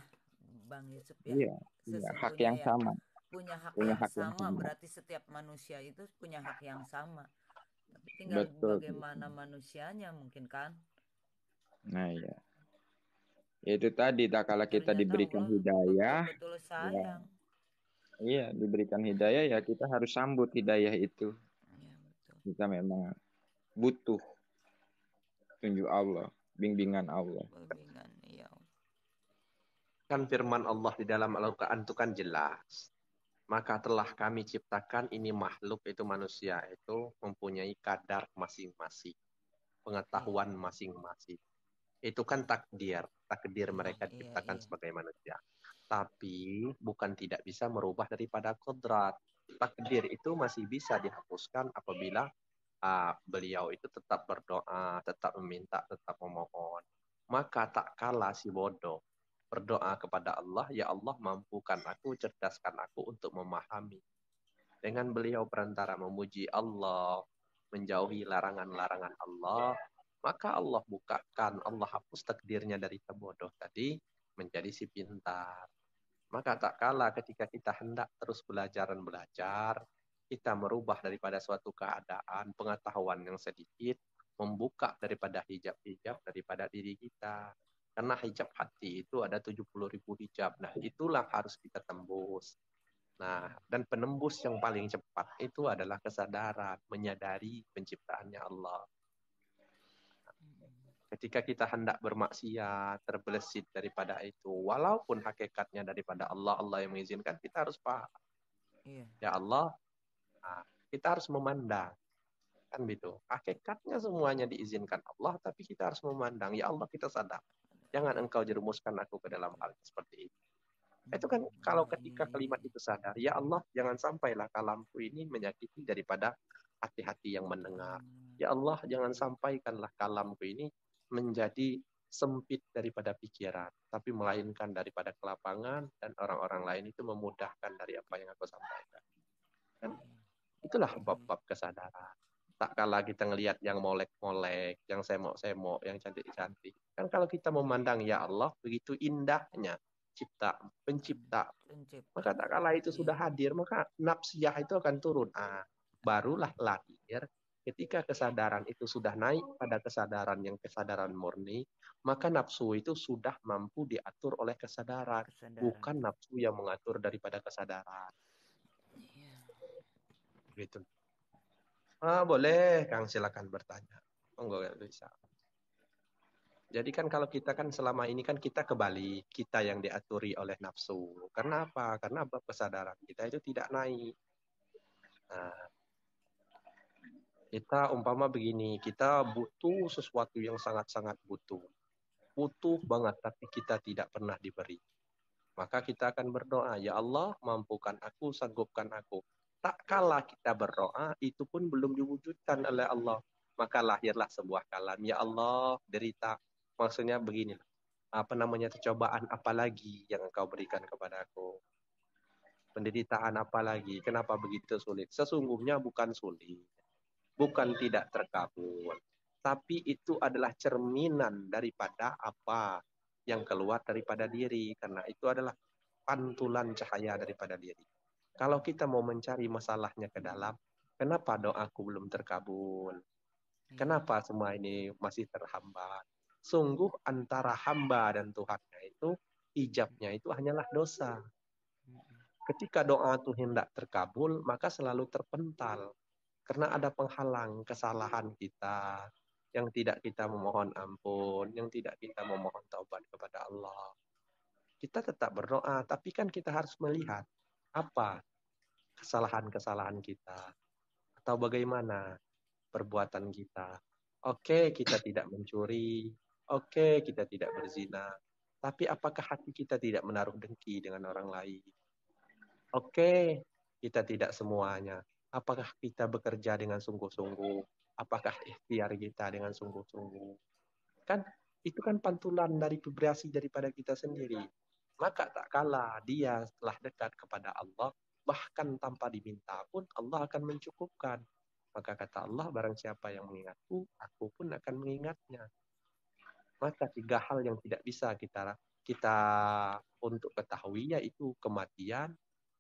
Bang Yusuf ya. Iya, iya, hak Sesungguhnya yang ya, sama, punya hak punya yang hak yang sama. sama. Berarti setiap manusia itu punya hak yang sama. Tapi tinggal Betul. bagaimana manusianya mungkin kan. Nah ya, itu tadi tak kala kita Ternyata diberikan Allah hidayah, betul-betul ya, sayang. iya diberikan hidayah ya kita harus sambut hidayah itu. Iya, betul. Kita memang butuh tunjuk Allah, bimbingan Allah. Bimbingan, iya. Kan firman Allah di dalam Al-Quran itu kan jelas. Maka telah kami ciptakan ini makhluk itu manusia itu mempunyai kadar masing-masing. Pengetahuan masing-masing. Itu kan takdir mereka diciptakan sebagai manusia. Tapi bukan tidak bisa merubah daripada kodrat. Takdir itu masih bisa dihapuskan apabila beliau itu tetap berdoa, tetap meminta, tetap memohon. Maka tak kalah si bodoh berdoa kepada Allah, ya Allah mampukan aku, cerdaskan aku untuk memahami. Dengan beliau perantara memuji Allah, menjauhi larangan-larangan Allah, maka Allah bukakan, Allah hapus takdirnya dari bodoh tadi menjadi si pintar. Maka tak kalah ketika kita hendak terus belajar dan belajar, kita merubah daripada suatu keadaan, pengetahuan yang sedikit, membuka daripada hijab-hijab daripada diri kita. Karena hijab hati itu ada 70.000 hijab. Nah, itulah harus kita tembus. Nah, dan penembus yang paling cepat itu adalah kesadaran, menyadari penciptaannya Allah. Ketika kita hendak bermaksiat, terbelesit daripada itu, walaupun hakikatnya daripada Allah, Allah yang mengizinkan, kita harus paham. Ya Allah, kita harus memandang. Kan gitu. Hakikatnya semuanya diizinkan Allah, tapi kita harus memandang. Ya Allah, kita sadar. Jangan engkau jerumuskan aku ke dalam hal seperti itu. Itu kan kalau ketika kalimat itu sadar, ya Allah, jangan sampailah kalamku ini menyakiti daripada hati-hati yang mendengar. Ya Allah, jangan sampaikanlah kalamku ini menjadi sempit daripada pikiran, tapi melainkan daripada kelapangan dan orang-orang lain itu memudahkan dari apa yang aku sampaikan. Kan? Itulah bab-bab kesadaran. Tak kala kita ngelihat yang molek-molek, yang semok-semok, yang cantik-cantik. Kan kalau kita memandang ya Allah, begitu indahnya pencipta. Maka tak kala itu sudah hadir, maka nafsiyah itu akan turun. Barulah lahir. Ketika kesadaran itu sudah naik pada kesadaran yang kesadaran murni, maka nafsu itu sudah mampu diatur oleh kesadaran. Bukan nafsu yang mengatur daripada kesadaran. Gitu. Boleh, Kang, silakan bertanya. Enggak bisa. Jadi kan kalau kita kan selama ini kan kita kebalik, kita yang diaturi oleh nafsu. Karena apa? Karena kesadaran kita itu tidak naik. Nah, kita umpama begini, kita butuh sesuatu yang sangat-sangat butuh. Butuh banget, tapi kita tidak pernah diberi. Maka kita akan berdoa, ya Allah mampukan aku, sanggupkan aku. Tak kala kita berdoa, itu pun belum diwujudkan oleh Allah. Maka lahirlah sebuah kalam. Ya Allah, derita. Maksudnya begini. Apa namanya, cobaan apa lagi yang engkau berikan kepadaku? Penderitaan apa lagi? Kenapa begitu sulit? Sesungguhnya bukan sulit. Bukan tidak terkabul. Tapi itu adalah cerminan daripada apa yang keluar daripada diri. Karena itu adalah pantulan cahaya daripada diri. Kalau kita mau mencari masalahnya ke dalam, kenapa doaku belum terkabul? Kenapa semua ini masih terhambat? Sungguh antara hamba dan Tuhannya itu, ijabnya itu hanyalah dosa. Ketika doa itu hendak terkabul, maka selalu terpental. Karena ada penghalang kesalahan kita, yang tidak kita memohon ampun, yang tidak kita memohon taubat kepada Allah. Kita tetap berdoa, tapi kan kita harus melihat apa kesalahan-kesalahan kita, atau bagaimana perbuatan kita. Oke, kita tidak mencuri. Oke, kita tidak berzina. Tapi apakah hati kita tidak menaruh dengki dengan orang lain? Oke, kita tidak semuanya. Apakah kita bekerja dengan sungguh-sungguh? Apakah ikhtiar kita dengan sungguh-sungguh? Kan itu kan pantulan dari vibrasi daripada kita sendiri. Maka tak kalah dia telah dekat kepada Allah, bahkan tanpa diminta pun Allah akan mencukupkan. Maka kata Allah, barang siapa yang mengingatku, aku pun akan mengingatnya. Maka 3 hal yang tidak bisa kita untuk ketahui, yaitu kematian,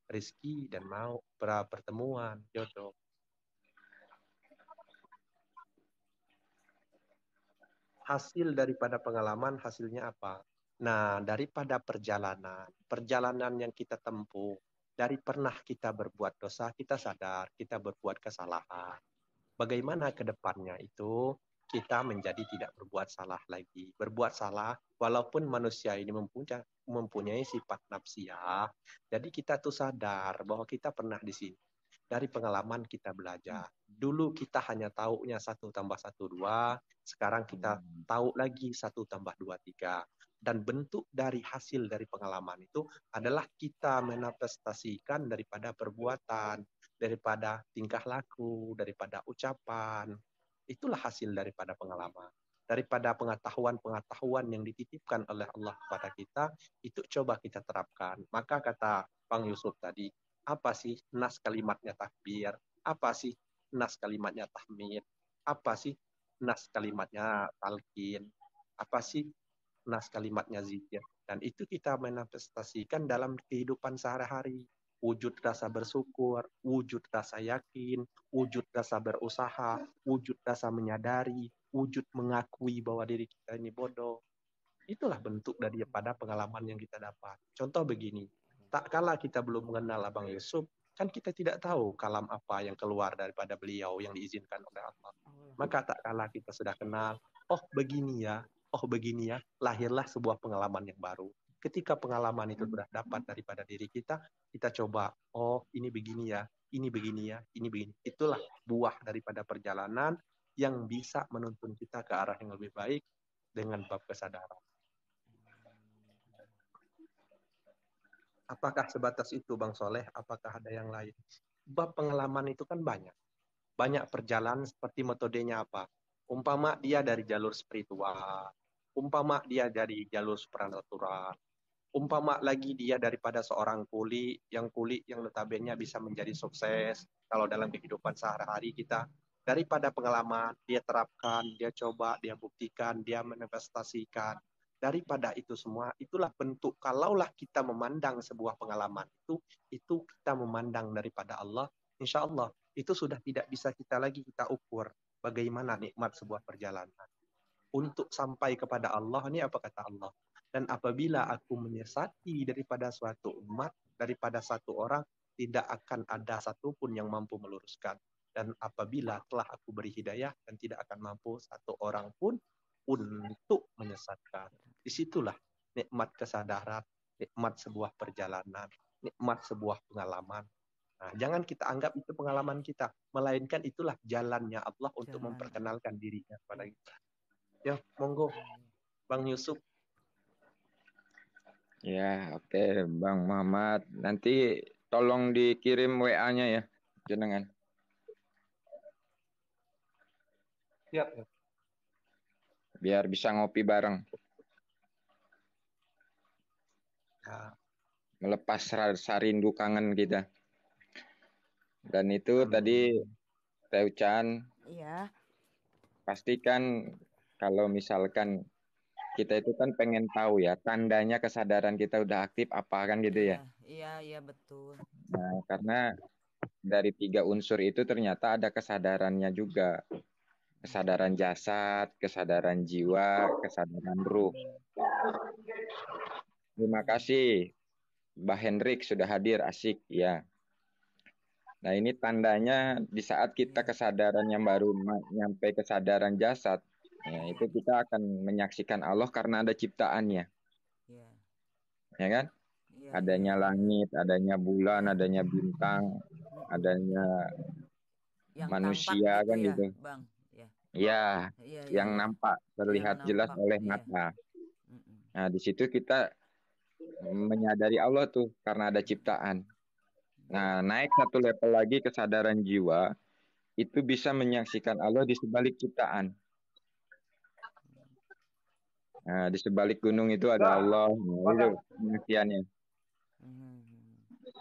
rezeki, dan mau pertemuan jodoh. Hasil daripada pengalaman, hasilnya apa? Nah, daripada perjalanan yang kita tempuh, dari pernah kita berbuat dosa, kita sadar kita berbuat kesalahan. Bagaimana ke depannya itu kita menjadi tidak berbuat salah lagi. Berbuat salah, walaupun manusia ini mempunyai sifat nafsiyah, jadi kita tuh sadar bahwa kita pernah di sini. Dari pengalaman kita belajar. Dulu kita hanya taunya 1 tambah 1, 2. Sekarang kita tahu lagi 1 tambah 2, 3. Dan bentuk dari hasil dari pengalaman itu adalah kita manifestasikan daripada perbuatan, daripada tingkah laku, daripada ucapan. Itulah hasil daripada pengalaman. Daripada pengetahuan-pengetahuan yang dititipkan oleh Allah kepada kita, itu coba kita terapkan. Maka kata Bang Yusuf tadi, apa sih nas kalimatnya takbir? Apa sih nas kalimatnya tahmid? Apa sih nas kalimatnya talqin? Apa sih nas kalimatnya zikir? Dan itu kita manifestasikan dalam kehidupan sehari-hari. Wujud rasa bersyukur, wujud rasa yakin, wujud rasa berusaha, wujud rasa menyadari, wujud mengakui bahwa diri kita ini bodoh. Itulah bentuk daripada pengalaman yang kita dapat. Contoh begini, tak kala kita belum mengenal Abang Yusuf, kan kita tidak tahu kalam apa yang keluar daripada beliau yang diizinkan oleh Allah. Maka tak kala kita sudah kenal, oh begini ya, lahirlah sebuah pengalaman yang baru. Ketika pengalaman itu sudah dapat daripada diri kita, kita coba, oh ini begini ya, ini begini ya, ini begini. Itulah buah daripada perjalanan yang bisa menuntun kita ke arah yang lebih baik dengan bab kesadaran. Apakah sebatas itu Bang Soleh? Apakah ada yang lain? Bab pengalaman itu kan banyak. Banyak perjalanan seperti metodenya apa? Umpama dia dari jalur spiritual. Umpama dia dari jalur supranatural. Umpama lagi dia daripada seorang kuli yang notabene bisa menjadi sukses. Kalau dalam kehidupan sehari-hari kita, daripada pengalaman, dia terapkan, dia coba, dia buktikan, dia manifestasikan. Daripada itu semua, itulah bentuk kalaulah kita memandang sebuah pengalaman itu kita memandang daripada Allah, insya Allah itu sudah tidak bisa kita ukur bagaimana nikmat sebuah perjalanan. Untuk sampai kepada Allah, ini apa kata Allah? Dan apabila aku menyesati daripada suatu umat, daripada satu orang, tidak akan ada satupun yang mampu meluruskan. Dan apabila telah aku beri hidayah, dan tidak akan mampu satu orang pun untuk menyesatkan. Disitulah nikmat kesadaran, nikmat sebuah perjalanan, nikmat sebuah pengalaman. Nah, jangan kita anggap itu pengalaman kita, melainkan itulah jalannya Allah untuk memperkenalkan dirinya kepada kita. Ya, monggo, Bang Yusuf. Ya, oke, Bang Muhammad. Nanti tolong dikirim WA-nya ya, jenengan. Siap. biar bisa ngopi bareng, Ya, melepas rasa rindu kangen kita. Dan itu tadi amin. Teh Chan, Iya, pastikan kalau misalkan kita itu kan pengen tahu ya tandanya kesadaran kita udah aktif apa kan gitu ya. iya, iya, iya betul. Nah, karena dari 3 unsur itu ternyata ada kesadarannya juga. Kesadaran jasad, kesadaran jiwa, kesadaran ruh. Hmm, Terima kasih Mbak Hendrik sudah hadir, asik ya. Nah, ini tandanya di saat kita iya, kesadaran yang baru nyampe kesadaran jasad, ya, itu kita akan menyaksikan Allah karena ada ciptaannya, iya, ya kan? iya, iya, Adanya iya. langit, adanya bulan, adanya bintang, Mm-mm. adanya Yang tampak manusia gitu kan ya, gitu. Bang. Ya, Ya, iya, iya, yang iya. nampak Yang terlihat jelas nampak, oleh iya. mata. Mm-mm. Nah, di situ kita menyadari Allah tuh karena ada ciptaan. Nah, naik satu level lagi kesadaran jiwa, itu bisa menyaksikan Allah di sebalik ciptaan. Nah, di sebalik gunung itu ada Allah. Nah, itu pengertiannya. Mhm.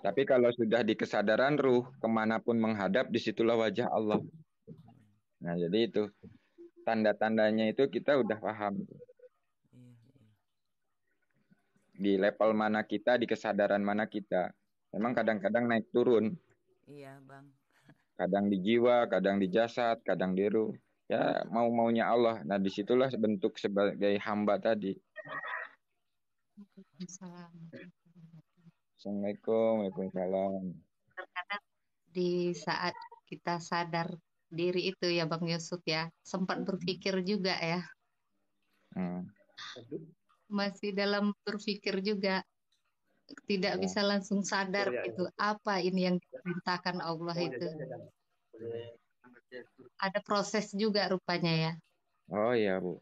Tapi kalau sudah di kesadaran ruh, kemanapun menghadap, disitulah wajah Allah. Nah, jadi itu tanda-tandanya itu kita udah paham. Iya, iya. Di level mana kita, di kesadaran mana kita. Memang kadang-kadang naik turun. Iya, Bang. Kadang di jiwa, kadang di jasad, kadang di ruh. Ya, mau-maunya Allah. Nah, disitulah bentuk sebagai hamba tadi. Salam. Assalamualaikum, waalaikumsalam. Terkadang di saat kita sadar diri itu ya Bang Yusuf ya, sempat berpikir juga ya, Hmm, masih dalam berpikir juga, tidak ya. bisa langsung sadar Oh ya, gitu, apa ini yang diperintahkan Allah mau itu. jajan. Boleh. Ada proses juga rupanya ya. Oh iya, Bu.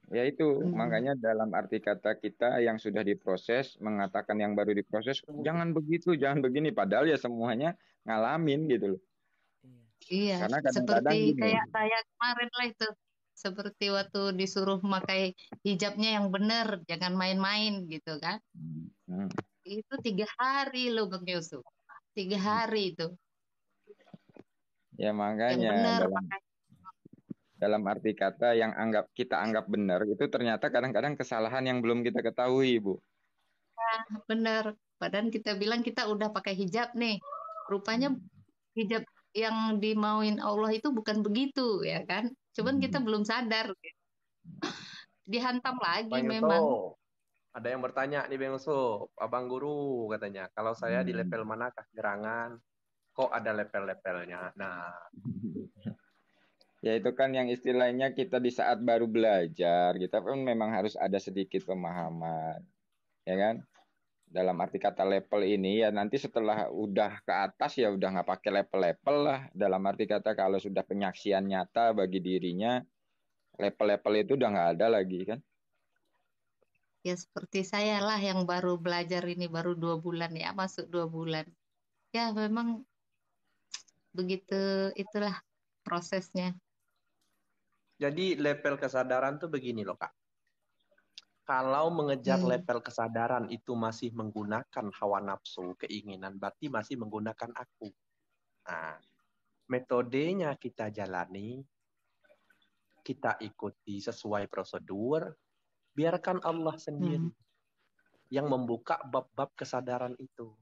Ya itu, Hmm. makanya dalam arti kata kita yang sudah diproses, mengatakan yang baru diproses, jangan begitu, jangan begini. Padahal ya semuanya ngalamin gitu loh. Iya. Iya, Karena seperti kadang-kadang gini. kayak saya kemarin lah itu. Seperti waktu disuruh memakai hijabnya yang benar, jangan main-main gitu kan. Hmm, Itu 3 hari loh Bang Yusuf. 3 hari itu. ya Yang makanya benar dalam pakai dalam arti kata yang kita anggap benar itu ternyata kadang-kadang kesalahan yang belum kita ketahui, Bu. benar. Padahal kita bilang kita udah pakai hijab nih. Rupanya hijab yang dimauin Allah itu bukan begitu ya kan. Cuman kita belum sadar. Dihantam lagi Bang memang. Yusuf, ada yang bertanya nih Bang Yusuf, Abang Guru katanya, kalau saya di level manakah gerangan? Kok ada level-levelnya? Nah, Ya itu kan yang istilahnya kita di saat baru belajar, kita pun memang harus ada sedikit pemahaman, ya kan? Dalam arti kata level ini ya nanti setelah udah ke atas ya udah nggak pakai level-level lah. Dalam arti kata kalau sudah penyaksian nyata bagi dirinya, level-level itu udah nggak ada lagi kan? Ya seperti saya lah yang baru belajar ini baru 2 bulan ya, masuk 2 bulan. Ya memang begitu itulah prosesnya. jadi level kesadaran tuh begini loh Kak. Kalau mengejar Hmm. level kesadaran itu masih menggunakan hawa nafsu, keinginan, berarti masih menggunakan aku. Nah, metodenya kita jalani, kita ikuti sesuai prosedur, biarkan Allah Hmm. sendiri yang membuka bab-bab kesadaran itu.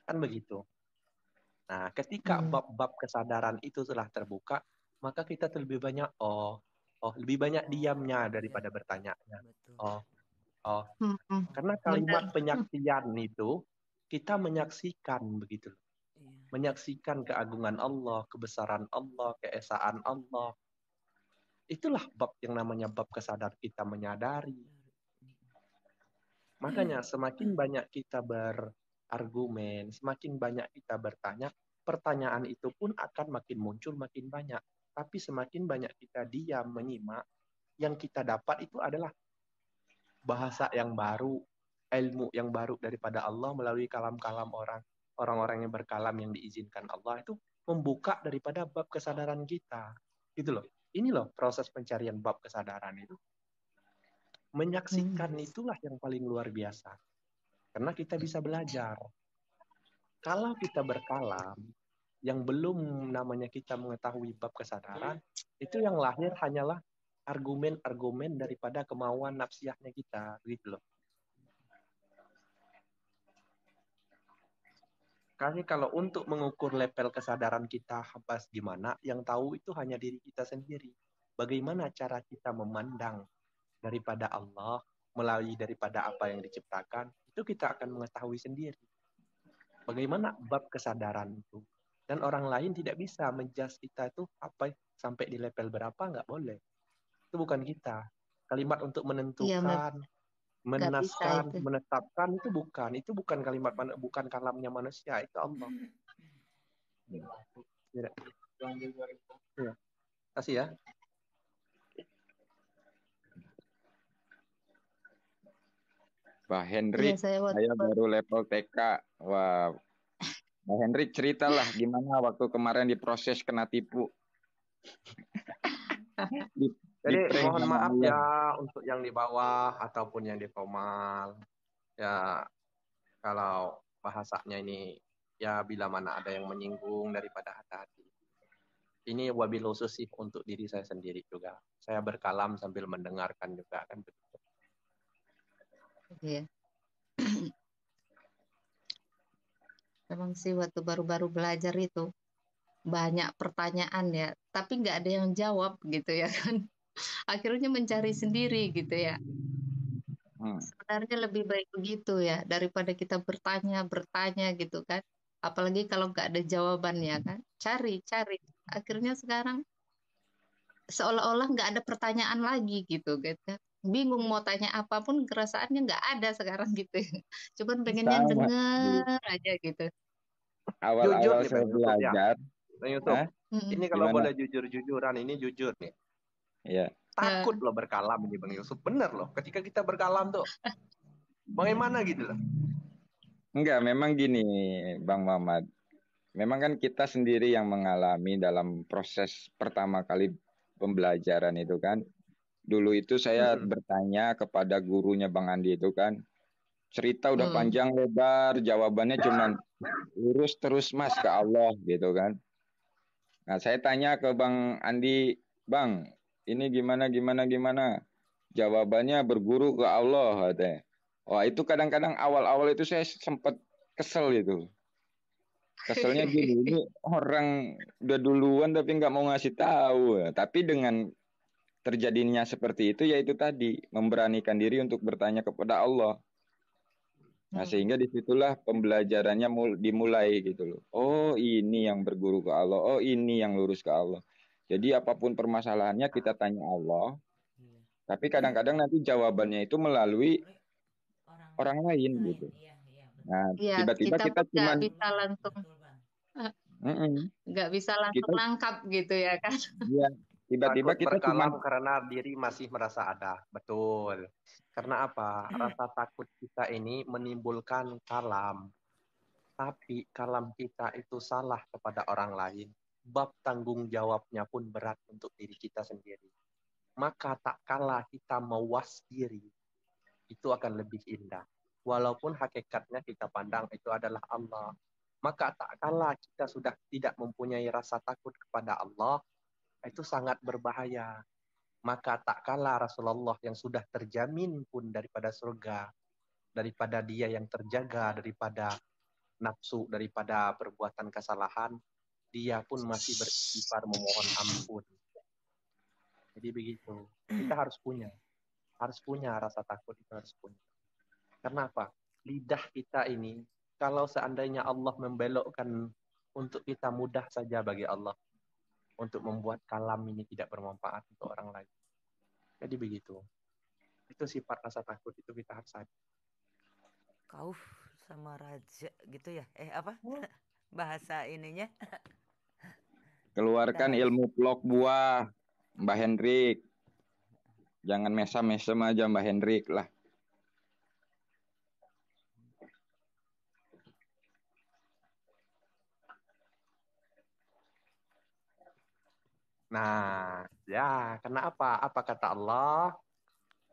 Kan begitu. Nah, ketika Hmm. bab-bab kesadaran itu telah terbuka, maka kita lebih banyak lebih banyak Oh, diamnya iya, daripada bertanya-nya. betul. Oh, oh. Hmm. Hmm. Oh, Karena Benar. kalimat penyaksian itu kita menyaksikan begitu. iya. Menyaksikan keagungan Allah, kebesaran Allah, keesaan Allah. Itulah bab yang namanya bab kesadaran kita menyadari. Makanya semakin banyak kita berargumen, semakin banyak kita bertanya, pertanyaan itu pun akan makin muncul makin banyak. Tapi semakin banyak kita diam menyimak, yang kita dapat itu adalah bahasa yang baru, ilmu yang baru daripada Allah melalui kalam-kalam orang-orang yang berkalam yang diizinkan Allah itu membuka daripada bab kesadaran kita. Gitu loh. Ini loh proses pencarian bab kesadaran itu. Menyaksikan itulah yang paling luar biasa. Karena kita bisa belajar. Kalau kita berkalam, yang belum namanya kita mengetahui bab kesadaran, itu yang lahir hanyalah argumen-argumen daripada kemauan nafsiahnya kita, gitu loh. Karena kalau untuk mengukur level kesadaran kita habis gimana, yang tahu itu hanya diri kita sendiri. Bagaimana cara kita memandang daripada Allah melalui daripada apa yang diciptakan, itu kita akan mengetahui sendiri. Bagaimana bab kesadaran itu. Dan orang lain tidak bisa menjudge kita itu apa sampai di level berapa, nggak boleh. Itu bukan kita. Kalimat untuk Iya, menentukan, nggak bisa menaskan, itu. menetapkan itu bukan kalimat bukan kalamnya manusia, itu Allah. Ya. Ya. Kasih ya. Pak Iya, Hendrik, saya waktu saya baru level TK. Wah, Pak Hendrik ceritalah gimana waktu kemarin diproses kena tipu. Di Jadi prank mohon sama maaf Allah. ya untuk yang di bawah ataupun yang di formal. Ya kalau bahasanya ini ya bila mana ada yang menyinggung daripada hati-hati. Ini wabil khusus sih untuk diri saya sendiri juga. Saya berkalam sambil mendengarkan juga kan begitu. Iya. Memang sih waktu baru-baru belajar itu banyak pertanyaan ya, tapi nggak ada yang jawab gitu ya kan. Akhirnya mencari sendiri gitu ya. Sebenarnya lebih baik begitu ya, daripada kita bertanya gitu kan. Apalagi kalau nggak ada jawabannya kan. Cari. Akhirnya sekarang seolah-olah nggak ada pertanyaan lagi gitu kan. Bingung mau tanya apapun, kerasaannya nggak ada sekarang gitu ya. Cuman pengennya Sama. denger aja gitu. Jujur Awal-awal nih saya Bang Yusuf ya. belajar, Bang Yusuf, ini kalau gimana? boleh jujur-jujuran, ini jujur nih. Ya, Takut loh berkalam ini Bang Yusuf. Bener loh, ketika kita berkalam tuh, bagaimana gitu loh. enggak, memang gini, Bang Mamat. Memang kan kita sendiri yang mengalami dalam proses pertama kali pembelajaran itu kan. Dulu itu saya bertanya kepada gurunya Bang Andi itu kan. Cerita udah panjang lebar, jawabannya cuman lurus terus Mas ke Allah gitu kan. Nah, saya tanya ke Bang Andi, Bang, ini gimana? Jawabannya berguru ke Allah katanya. Wah, itu kadang-kadang awal-awal itu saya sempat kesel itu. Keselnya gini, ini orang udah duluan tapi nggak mau ngasih tahu. Tapi dengan terjadinya seperti itu, yaitu tadi, memberanikan diri untuk bertanya kepada Allah. Nah, sehingga disitulah pembelajarannya dimulai gitu loh. Oh, ini yang berguru ke Allah. Oh, ini yang lurus ke Allah. Jadi apapun permasalahannya kita tanya Allah. Tapi kadang-kadang nanti jawabannya itu melalui orang lain gitu. Nah, Iya, tiba-tiba kita kita pun nggak cuman bisa langsung kita nangkap gitu ya kan. ya tiba-tiba Takut kita cuman berkalam karena diri masih merasa ada. Betul. Karena apa? Rasa takut kita ini menimbulkan kalam. Tapi kalam kita itu salah kepada orang lain. Bab tanggung jawabnya pun berat untuk diri kita sendiri. Maka tak kalah kita mawas diri, itu akan lebih indah. Walaupun hakikatnya kita pandang itu adalah Allah. Maka tak kalah kita sudah tidak mempunyai rasa takut kepada Allah, itu sangat berbahaya. Maka tak kalah Rasulullah yang sudah terjamin pun daripada surga, daripada dia yang terjaga daripada nafsu, daripada perbuatan kesalahan, dia pun masih beristighfar memohon ampun. Jadi begitu. Kita harus punya rasa takut, itu harus punya. Kenapa? Lidah kita ini, kalau seandainya Allah membelokkan untuk kita, mudah saja bagi Allah untuk membuat kalam ini tidak bermanfaat untuk orang lain. Jadi begitu. Itu sifat rasa takut itu kita harus ada. Kauf sama raja gitu ya. Apa? Bahasa ininya. keluarkan ilmu plok buah, Mbak Hendrik. Jangan mesam-mesem aja Mbak Hendrik lah. Nah, ya, kenapa? Apa kata Allah?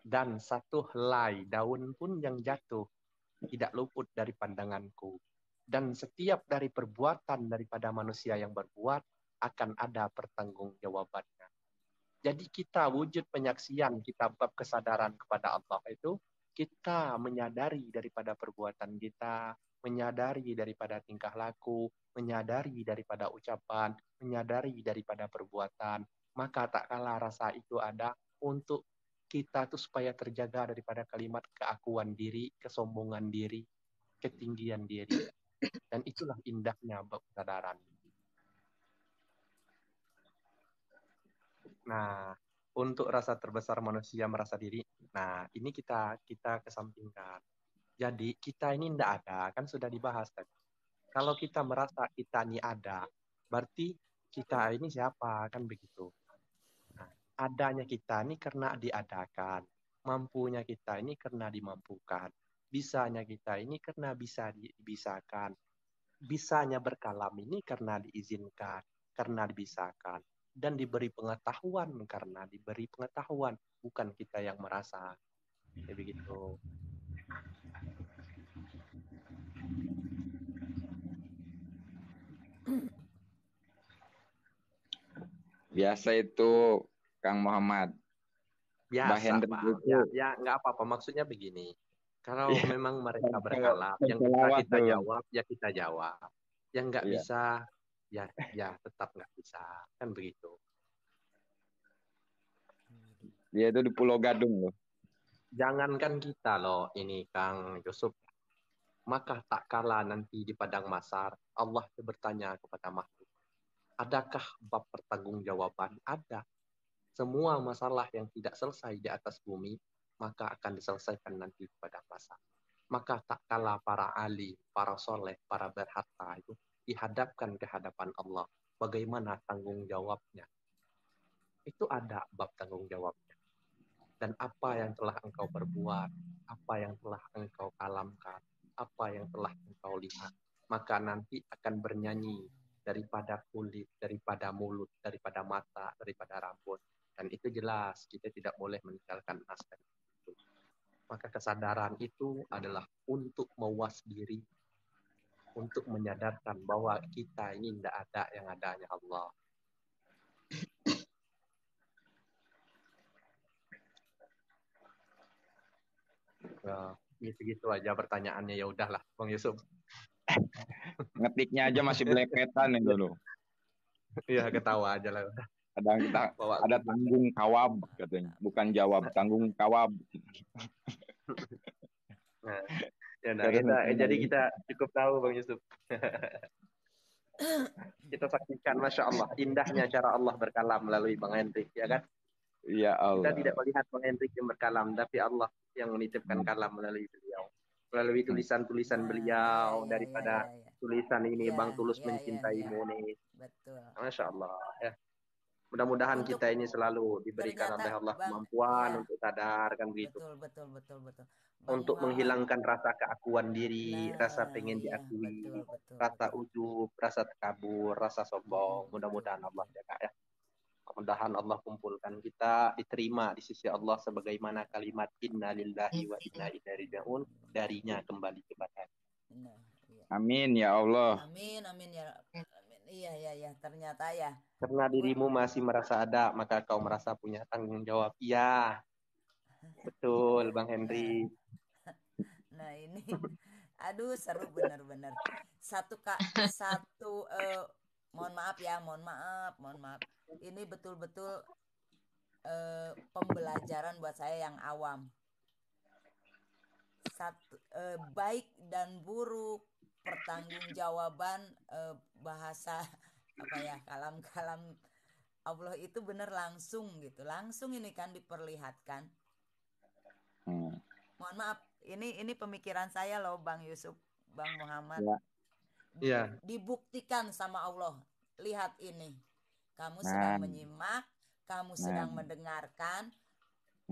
Dan satu helai daun pun yang jatuh tidak luput dari pandanganku. Dan setiap dari perbuatan daripada manusia yang berbuat akan ada pertanggungjawabannya. Jadi kita wujud penyaksian, kita bab kesadaran kepada Allah itu, kita menyadari daripada perbuatan kita, menyadari daripada tingkah laku, menyadari daripada ucapan, menyadari daripada perbuatan. Maka tak kalah rasa itu ada untuk kita tuh supaya terjaga daripada kalimat keakuan diri, kesombongan diri, ketinggian diri. Dan itulah indahnya bab kesadaran. Nah, untuk rasa terbesar manusia merasa diri, nah ini kita kesampingkan. Jadi kita ini tidak ada, kan sudah dibahas tadi. Kalau kita merasa kita ini ada, berarti kita ini siapa, kan begitu. Nah, adanya kita ini karena diadakan, mampunya kita ini karena dimampukan, bisanya kita ini karena bisa dibisakan, bisanya berkalam ini karena diizinkan, karena dibisakan, dan diberi pengetahuan karena diberi pengetahuan, bukan kita yang merasa. Ya begitu. Biasa itu Kang Muhammad. Mbah Biasa, Hendrik Bang. itu Ya nggak apa-apa. Maksudnya begini. Kalau iya, memang mereka kalau berkalap, yang bisa selawat kita dong. jawab, ya kita jawab. Yang nggak Iya, bisa, ya tetap nggak bisa. Kan begitu. dia itu di Pulau Gadung loh. Jangankan kita loh, ini Kang Yusuf. Maka tak kala nanti di padang mahsyar, Allah bertanya kepada makhluk, adakah bab pertanggungjawaban? Ada. Semua masalah yang tidak selesai di atas bumi, maka akan diselesaikan nanti di padang mahsyar. Maka tak kala para alim, para soleh, para berharta itu dihadapkan ke hadapan Allah. Bagaimana tanggung jawabnya? Itu ada bab tanggung jawabnya. Dan apa yang telah engkau perbuat, apa yang telah engkau kalamkan, apa yang telah engkau lihat, maka nanti akan bernyanyi daripada kulit, daripada mulut, daripada mata, daripada rambut. Dan itu jelas, kita tidak boleh meninggalkan aspek itu. Maka kesadaran itu adalah untuk mewas diri, untuk menyadarkan bahwa kita ini tidak ada yang adanya Allah. Nah, gitu-gitu aja pertanyaannya, ya udahlah, Bang Yusuf. Ngetiknya aja masih belepetan itu loh. Iya, ketawa aja lah. Kadang kita Bawa ada tanggung kawab katanya, bukan jawab, tanggung kawab. Nah, ya nah, Terus jadi kita cukup tahu Bang Yusuf. Kita saksikan, Masya Allah, indahnya cara Allah berkalam melalui Bang Hendrik, ya kan? ya Kita Allah. tidak melihat Bang Hendrik yang berkalam, tapi Allah yang menitipkan kalam melalui beliau. Melalui tulisan-tulisan beliau, ya, daripada ya. tulisan ini, Ya, Bang Tulus ya, mencintaimu nih. betul. Masya Allah, ya. Mudah-mudahan Untuk kita ini selalu diberikan oleh ternyata Allah Bang, kemampuan ya, untuk sadar, kan begitu. betul. Bang Untuk Muhammad. menghilangkan rasa keakuan diri, rasa Nah, pengen iya, diakui, betul. rasa ujub, rasa takabur, rasa sombong. Mudah-mudahan Allah ya Kak ya. Mudah-mudahan Allah kumpulkan kita diterima di sisi Allah sebagaimana kalimat inna lillahi wa inna ilaihi raji'un, darinya kembali kepada. Nah, iya. Amin ya Allah. Amin ya. Amin. Iya, ternyata ya. Karena dirimu masih merasa ada, maka kau merasa punya tanggung jawab. Iya, betul Bang Henry. Nah, ini aduh seru bener-bener. Satu mohon maaf. Ini betul-betul pembelajaran buat saya yang awam. Baik dan buruk, pertanggungjawaban, bahasa apa ya, kalam-kalam Allah itu bener langsung gitu. Langsung ini kan diperlihatkan. Mohon maaf, ini pemikiran saya loh Bang Yusuf, Bang Muhammad. Iya. Dibuktikan sama Allah. Lihat ini. Kamu sedang menyimak, kamu sedang mendengarkan.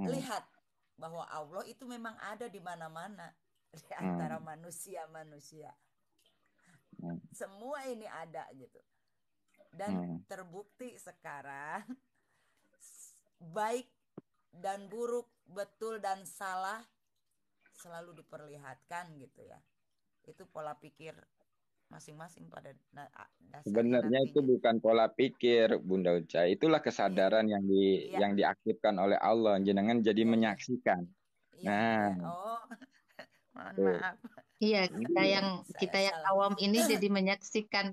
Lihat bahwa Allah itu memang ada di mana-mana di antara manusia-manusia. Semua ini ada gitu. Dan terbukti sekarang baik dan buruk, betul dan salah selalu diperlihatkan gitu ya. Itu pola pikir masing-masing pada dasarnya Sebenarnya itu nantinya. bukan pola pikir, Bunda Uca. Itulah Iya, kesadaran iya, yang diaktifkan oleh Allah. Jenengan jadi iya, iya, menyaksikan. iya, Nah, iya. Oh, mohon tuh. maaf, Iya, Iya. kita saya yang salah. awam ini jadi menyaksikan,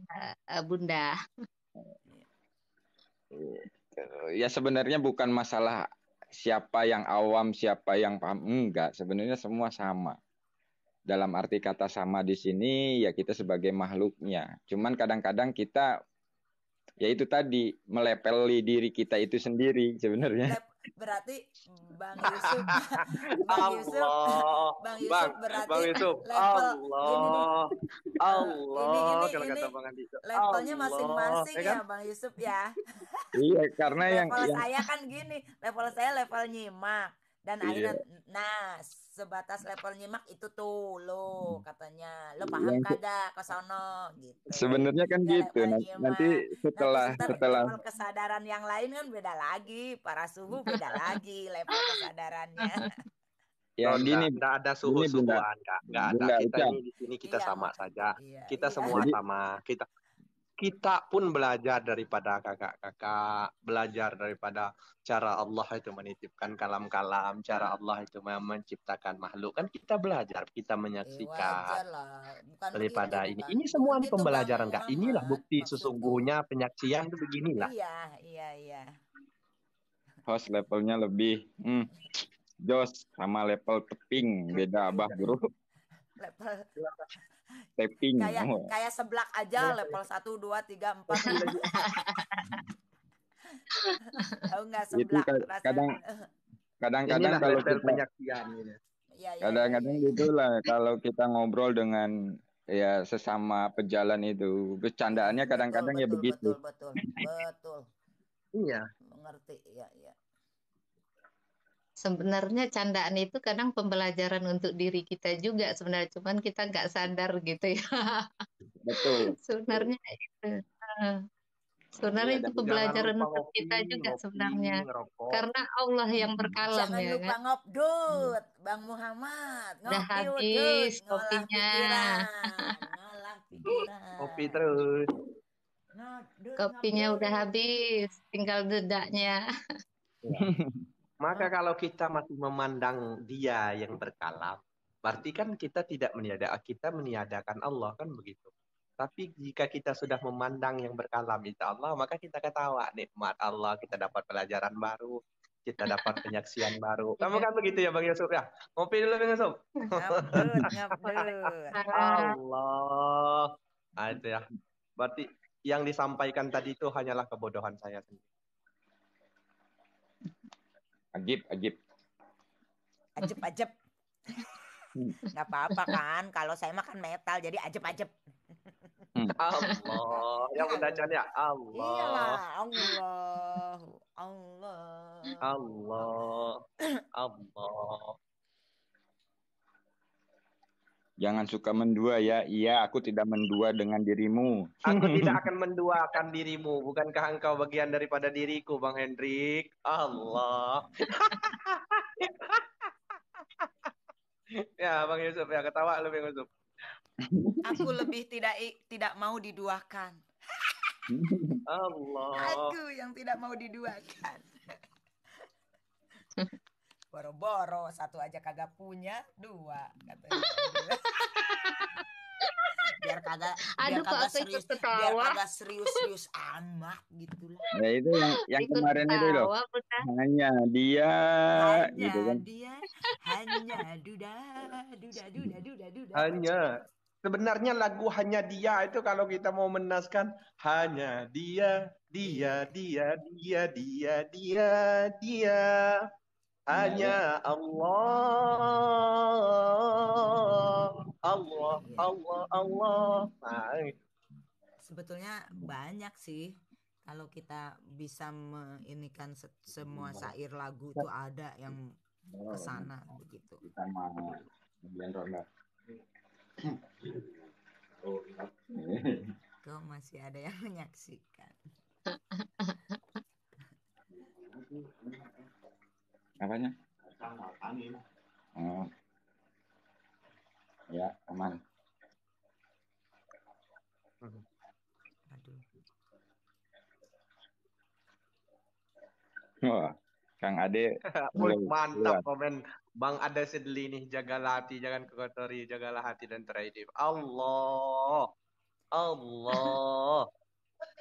Bunda. Ya sebenarnya bukan masalah siapa yang awam, siapa yang paham. Enggak, sebenarnya semua sama. Dalam arti kata sama di sini, ya kita sebagai makhluknya. Cuman kadang-kadang kita, ya itu tadi, melepeli diri kita itu sendiri sebenarnya. Berarti Bang Yusuf, Bang Yusuf, Allah, Bang Bang, Yusuf Bang berarti Yusuf, level gini nih. Allah, Allah, kalau Ini kata Bang Andi itu, levelnya Allah, masing-masing ya kan? ya Bang Yusuf ya. Iya, karena Level saya kan gini, level saya level nyimak dan akhirnya iya, nah sebatas level nyimak itu tuh lo katanya lo paham yang kagak ke sono gitu. sebenarnya kan Ya gitu. level Nanti nyimak. Nah terus setelah ntar setelah level kesadaran yang lain kan beda lagi, para suhu beda lagi level kesadarannya. ya No, gini, enggak ada Bunda, suhu-suhuan, Kak. Enggak ada. Bunda Kita Uca. ini di sini kita Iya sama saja. iya Kita iya. semua Jadi sama. Kita pun belajar daripada kakak-kakak, belajar daripada cara Allah itu menitipkan kalam-kalam, cara Allah itu menciptakan makhluk. Kan kita belajar, kita menyaksikan Wajar lah, bukan begitu, daripada ini. bukan Ini bukan semua nih gitu Bang pembelajaran, Kak. Inilah Muhammad bukti maksudku. sesungguhnya penyaksian itu beginilah. Iya iya iya. host levelnya lebih jos sama level teping beda abah bro. Level Tapping. kayak seblak aja level 1, 2, 3, 4, 5. Tahu nggak Itu seblak kadang rasanya? kadang-kadang Inilah kalau level kita penyaksian gitu. Iya iya iya iya. kadang-kadang Ya. gitulah kalau kita ngobrol dengan ya sesama pejalan itu bercandaannya Betul kadang-kadang ya betul begitu. betul betul betul. Iya. Mengerti ya ya. Sebenarnya candaan itu kadang pembelajaran untuk diri kita juga sebenarnya, cuman kita nggak sadar gitu ya. Betul. Sebenarnya itu. Eh, Sebenarnya Iya, itu dan Jangan pembelajaran lupa untuk ngopi, kita juga ngopi, sebenarnya. ngerokok. Karena Allah yang berkalam Jangan ya lupa kan. ngopdut, Bang Muhammad. Udah Ngopi habis udut, ngolah kopinya. pikiran, ngolah Ngopi pikiran. terus. Ngopdut, Kopinya udah ngopdut. habis, tinggal dedaknya. Ya. Maka kalau kita masih memandang dia yang berkalam, berarti kan kita meniadakan Allah kan begitu. Tapi jika kita sudah memandang yang berkalam itu Allah, maka kita ketawa nikmat Allah, kita dapat pelajaran baru, kita dapat penyaksian baru. Kamu Iya. kan begitu ya Bang Yusuf ya? Ngopi dulu Bang Yusuf. Ngopdut, ngopdut. Ah, Allah. Nah, itu ya. Berarti yang disampaikan tadi itu hanyalah kebodohan saya sendiri. Ajib, ajib. Ajep-ajep. Nggak apa-apa kan, kalau saya makan metal jadi ajep-ajep. Allah. Yang bacaan ya Allah. Iyalah, Allah, Allah. Allah. Allah. Jangan suka mendua ya. Iya, aku tidak mendua dengan dirimu. Aku tidak akan menduakan dirimu. Bukankah engkau bagian daripada diriku, Bang Hendrik? Allah. Ya, Bang Yusuf ya, ketawa lu Bang Yusuf. Aku lebih tidak mau diduakan. Allah. Aku yang tidak mau diduakan. Boro-boro satu aja kagak punya, dua katanya. biar kagak Aduh, kok aku ikut ketawa. serius amat gitulah. Ya itu yang Ikut kemarin itu loh. ketawa, Bunda. Hanya dia gitu kan. hanya duda duda duda duda duda. Hanya. Sebenarnya lagu Hanya Dia itu kalau kita mau menaskan hanya dia, dia, dia, dia, dia, dia, dia. Hanya Allah, Allah, Allah, Allah. Nah, Sebetulnya banyak sih kalau kita bisa meinikan semua syair lagu itu ada yang kesana begitu. Kita mau kemudian ronda. Kok masih ada yang menyaksikan? Apanya? Oh, ya aman. Aduh. Wah, Kang Ade Wih, mulai mantap keluar. komen Bang Ada Sedli nih. Jagalah hati, jangan kotori. Jagalah hati dan terhidip. Allah. Allah.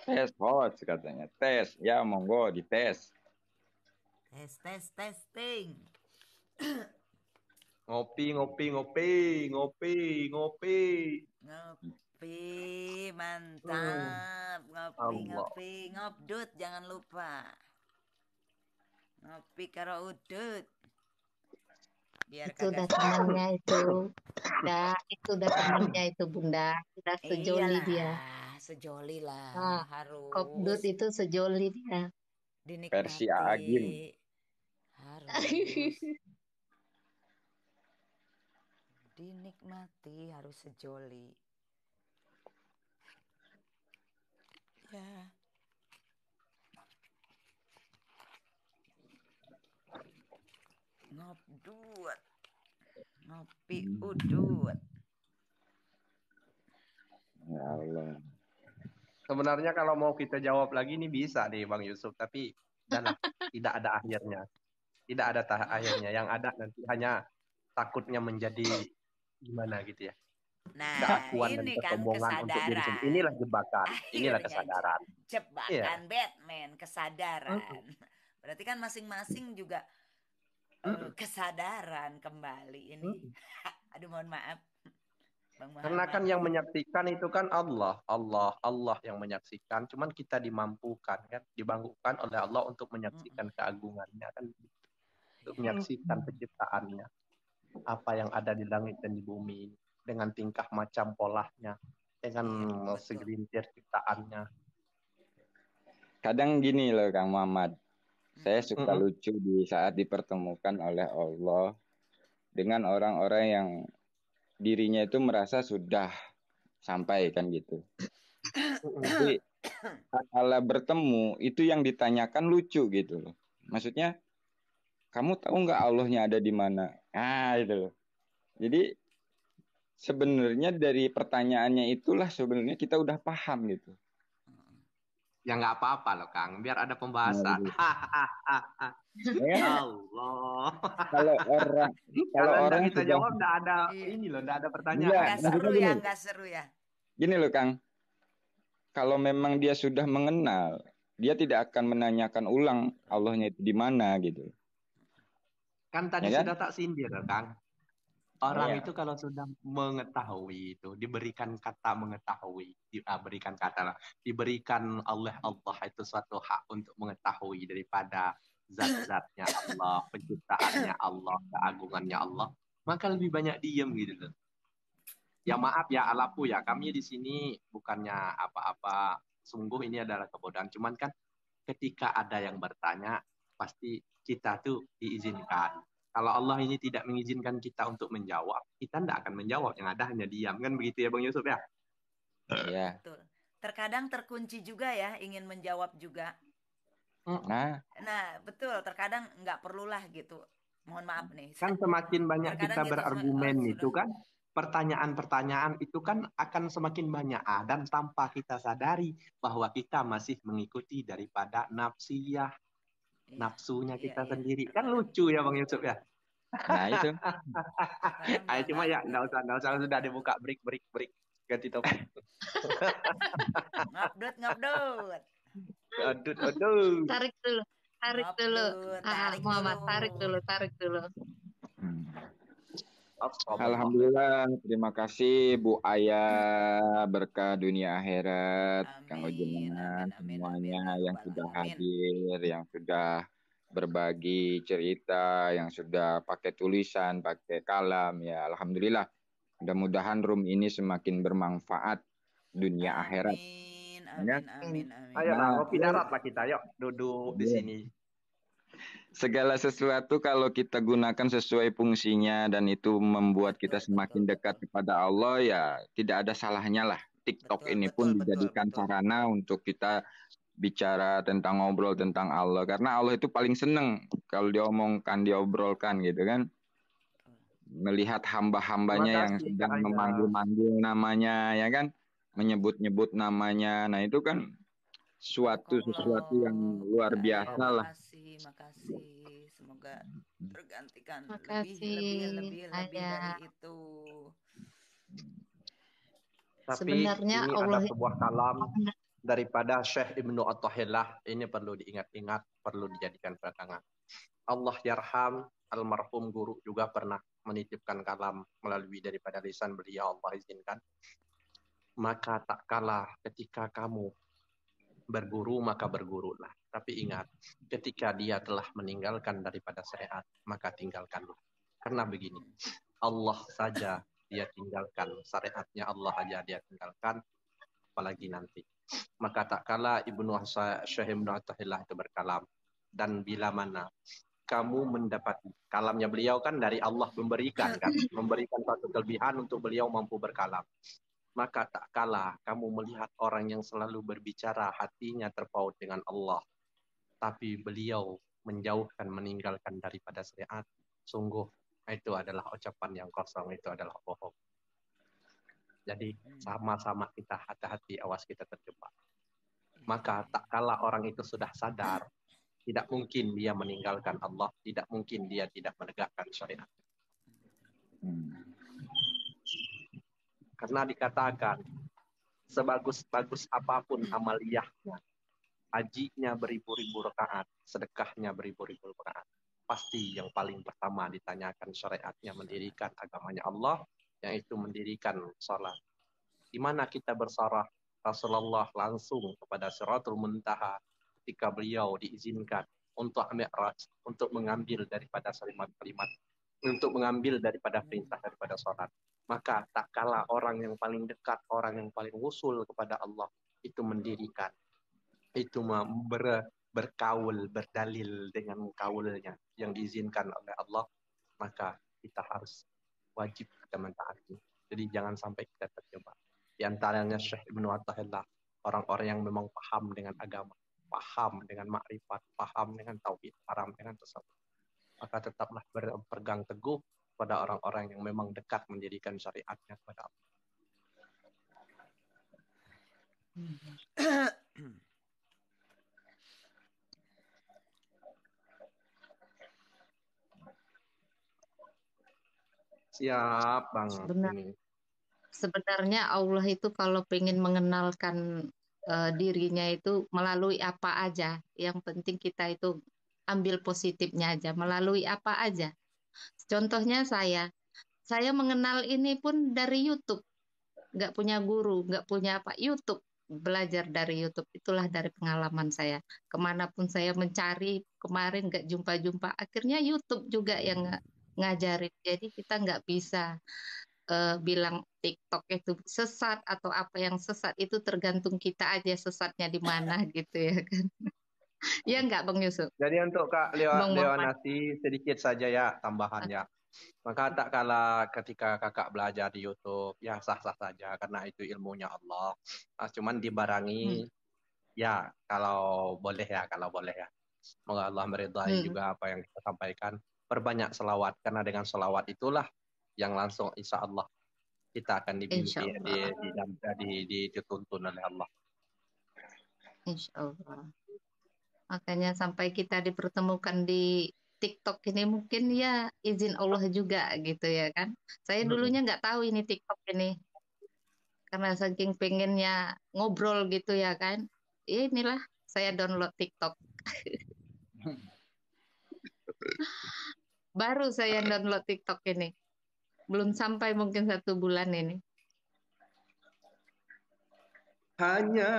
Tes host katanya. Tes. Ya monggo dites. Testing. Ngopi, ngopi, ngopi, ngopi, ngopi. Ngopi, Hmm, mantap. Allah. Ngopdut jangan lupa. Ngopi karo udut. Biar Itu udah kagak temannya itu. Itu udah temannya itu Bunda. Udah sejoli dia. iyalah, sejoli lah Nah, Kopdut harus itu sejoli dia. Versi dinikmati. Agim. Harus dinikmati, harus sejoli. Ya. Ngobdut. Ngopi udut. Ya Allah. Sebenarnya kalau mau kita jawab lagi ini bisa nih Bang Yusuf. Tapi udahlah, tidak ada akhirnya. Tidak ada akhirnya. Yang ada nanti hanya takutnya menjadi gimana gitu ya. Nah, Keakuan dan ini kan kesombongan untuk diri sendiri. kesadaran. Inilah jebakan. Inilah Akhirnya kesadaran. Iya. jebakan Batman, kesadaran. Berarti kan masing-masing juga kesadaran kembali ini. Aduh, mohon maaf. Bang Karena Muhammad. kan yang menyaksikan itu kan Allah. Allah yang menyaksikan. Cuman kita dimampukan kan. Dibanggukan oleh Allah untuk menyaksikan keagungannya kan. Untuk menyaksikan penciptaannya. Apa yang ada di langit dan di bumi ini. Dengan tingkah macam polanya. Dengan Betul. segelintir ciptaannya. Kadang gini loh Kang Muhammad. Saya suka lucu di saat dipertemukan oleh Allah dengan orang-orang yang dirinya itu merasa sudah sampai kan gitu. Tapi kalau bertemu itu yang ditanyakan lucu gitu loh. Maksudnya kamu tahu nggak Allahnya ada di mana? Ah itu loh. Jadi sebenarnya dari pertanyaannya itulah sebenarnya kita udah paham gitu. Ya nggak apa-apa loh Kang. Biar ada Nah, pembahasan. gitu. Ya, Allah. kalau orang Kalau orang kita sudah jawab nggak ada Iya. ini loh, nggak ada enggak, pertanyaan. Nggak maksudnya seru gini, ya, nggak seru ya. gini loh Kang. Kalau memang dia sudah mengenal, dia tidak akan menanyakan ulang Allahnya itu di mana gitu. Kan tadi Ya kan? sudah tak sindir Kang. Orang Iya. itu kalau sudah mengetahui itu diberikan kata mengetahui, diberikan oleh Allah itu suatu hak untuk mengetahui daripada zat-zatnya Allah, penciptaannya Allah, keagungannya Allah, maka lebih banyak diam gitu loh. Ya maaf ya alapu ya, kami di sini bukannya apa-apa, sungguh ini adalah kebodohan. Cuman kan ketika ada yang bertanya, pasti kita tuh diizinkan. Kalau Allah ini tidak mengizinkan kita untuk menjawab, kita tidak akan menjawab. Yang ada hanya diam. Kan begitu ya Bang Yusuf ya? Iya. Betul. Terkadang terkunci juga ya, ingin menjawab juga. Nah, Betul. Terkadang nggak perlulah gitu. Mohon maaf nih. Kan semakin banyak Terkadang kita gitu, berargumen itu sudah. kan, pertanyaan-pertanyaan itu kan akan semakin banyak. Dan tanpa kita sadari bahwa kita masih mengikuti daripada nafsiyah, Iya, nafsunya iya, kita iya. sendiri. Kan Terkadang lucu ya Bang Yusuf ya? nah itu. terkadang Ayo cuma ya, jangan gitu. nggak usah sudah dibuka break. Ganti topik. Ngabdut. Aduh. Tarik dulu. Ngabdut, tarik Muhammad, dulu. tarik dulu. Alhamdulillah, terima kasih Bu Aya, berkah dunia akhirat, Kang Amin, Ojeman, amin, semuanya ya yang Rabbal sudah Alamin. hadir, yang sudah berbagi cerita, yang sudah pakai tulisan, pakai kalam, ya Alhamdulillah. Mudah-mudahan room ini semakin bermanfaat dunia akhirat. Amin. Ayo Nah, ngopi darat lah kita, yuk duduk di sini. segala sesuatu kalau kita gunakan sesuai fungsinya dan itu membuat kita semakin dekat kepada Allah, ya tidak ada salahnya lah. TikTok ini pun dijadikan sarana untuk kita bicara tentang ngobrol tentang Allah, karena Allah itu paling seneng kalau diomongkan, diobrolkan gitu kan, melihat Terima hamba-hambanya yang kasih Kak sedang Aida. memanggil-manggil namanya ya kan, menyebut-nyebut namanya. Nah itu kan sesuatu yang Barakallah. luar Baik, biasa lah. makasih. Semoga tergantikan Makasih. lebih dari Saya itu. Tapi sebenarnya ini Allah ada itu sebuah kalam daripada Syekh Ibnu Athillah. Ini perlu diingat-ingat, perlu dijadikan pegangan. Allah yarham, almarhum guru juga pernah menitipkan kalam melalui daripada lisan beliau, Allah izinkan. Maka tak kalah ketika kamu berguru, maka bergurulah. Tapi ingat, ketika dia telah meninggalkan daripada syariat, maka tinggalkanlah. Karena begini, Allah saja dia tinggalkan, syariatnya Allah aja dia tinggalkan, apalagi nanti. Maka tak kala Syekh Ibnu Athillah itu berkalam. Dan bila mana kamu mendapat, kalamnya beliau kan dari Allah memberikan satu kelebihan untuk beliau mampu berkalam. Maka tak kalah kamu melihat orang yang selalu berbicara hatinya terpaut dengan Allah, tapi beliau menjauhkan, meninggalkan daripada syariat, sungguh itu adalah ucapan yang kosong, itu adalah bohong. Jadi sama-sama kita hati-hati, awas kita terjebak. Maka tak kala orang itu sudah sadar, tidak mungkin dia meninggalkan Allah, tidak mungkin dia tidak menegakkan syariat. Karena dikatakan, sebagus-bagus apapun amaliyahnya, hajinya beribu-ribu rakaat, sedekahnya beribu-ribu rakaat, pasti yang paling pertama ditanyakan syariatnya, mendirikan agamanya Allah, yang itu mendirikan sholat. Di mana kita bersyarah Rasulullah langsung kepada Siratul Muntaha ketika beliau diizinkan untuk mi'raj, untuk mengambil daripada kalimat-kalimat, untuk mengambil daripada perintah daripada sholat. Maka tak kalah orang yang paling dekat, orang yang paling usul kepada Allah itu mendirikan, itu berkaul, berdalil dengan kaulnya yang diizinkan oleh Allah, maka kita harus wajib kita mentaati. Jadi jangan sampai kita terjebak. Di antaranya Syekh Ibnu Athillah, orang-orang yang memang paham dengan agama, paham dengan makrifat, paham dengan tauhid, paham dengan tasawuf. Maka tetaplah berpegang teguh pada orang-orang yang memang dekat menjadikan syariatnya kepada Allah. Siap, Bang. Sebenarnya Allah itu kalau pengen mengenalkan dirinya itu melalui apa aja. Yang penting kita itu ambil positifnya aja, melalui apa aja. Contohnya saya mengenal ini pun dari YouTube. Nggak punya guru, nggak punya apa, YouTube. Belajar dari YouTube, itulah dari pengalaman saya. Kemanapun saya mencari, kemarin nggak jumpa-jumpa, akhirnya YouTube juga yang ngajarin. Jadi kita nggak bisa bilang TikTok itu sesat atau apa yang sesat, itu tergantung kita aja sesatnya di mana gitu ya kan. Ya nggak Bang Yusuf? Jadi untuk Kak Leonasi sedikit saja ya tambahannya. Maka tak kala ketika kakak belajar di YouTube, ya sah-sah saja karena itu ilmunya Allah. Cuman dibarangi, ya kalau boleh ya. Semoga Allah meridai juga apa yang kita sampaikan. Perbanyak selawat, karena dengan selawat itulah yang langsung insya Allah kita akan dituntun oleh Allah. Insya Allah. Makanya sampai kita dipertemukan di TikTok ini mungkin ya izin Allah juga gitu ya kan. Saya dulunya nggak tahu ini TikTok ini. Karena saking pengennya ngobrol gitu ya kan. Inilah saya download TikTok. Baru saya download TikTok ini. Belum sampai mungkin 1 bulan ini. Hanya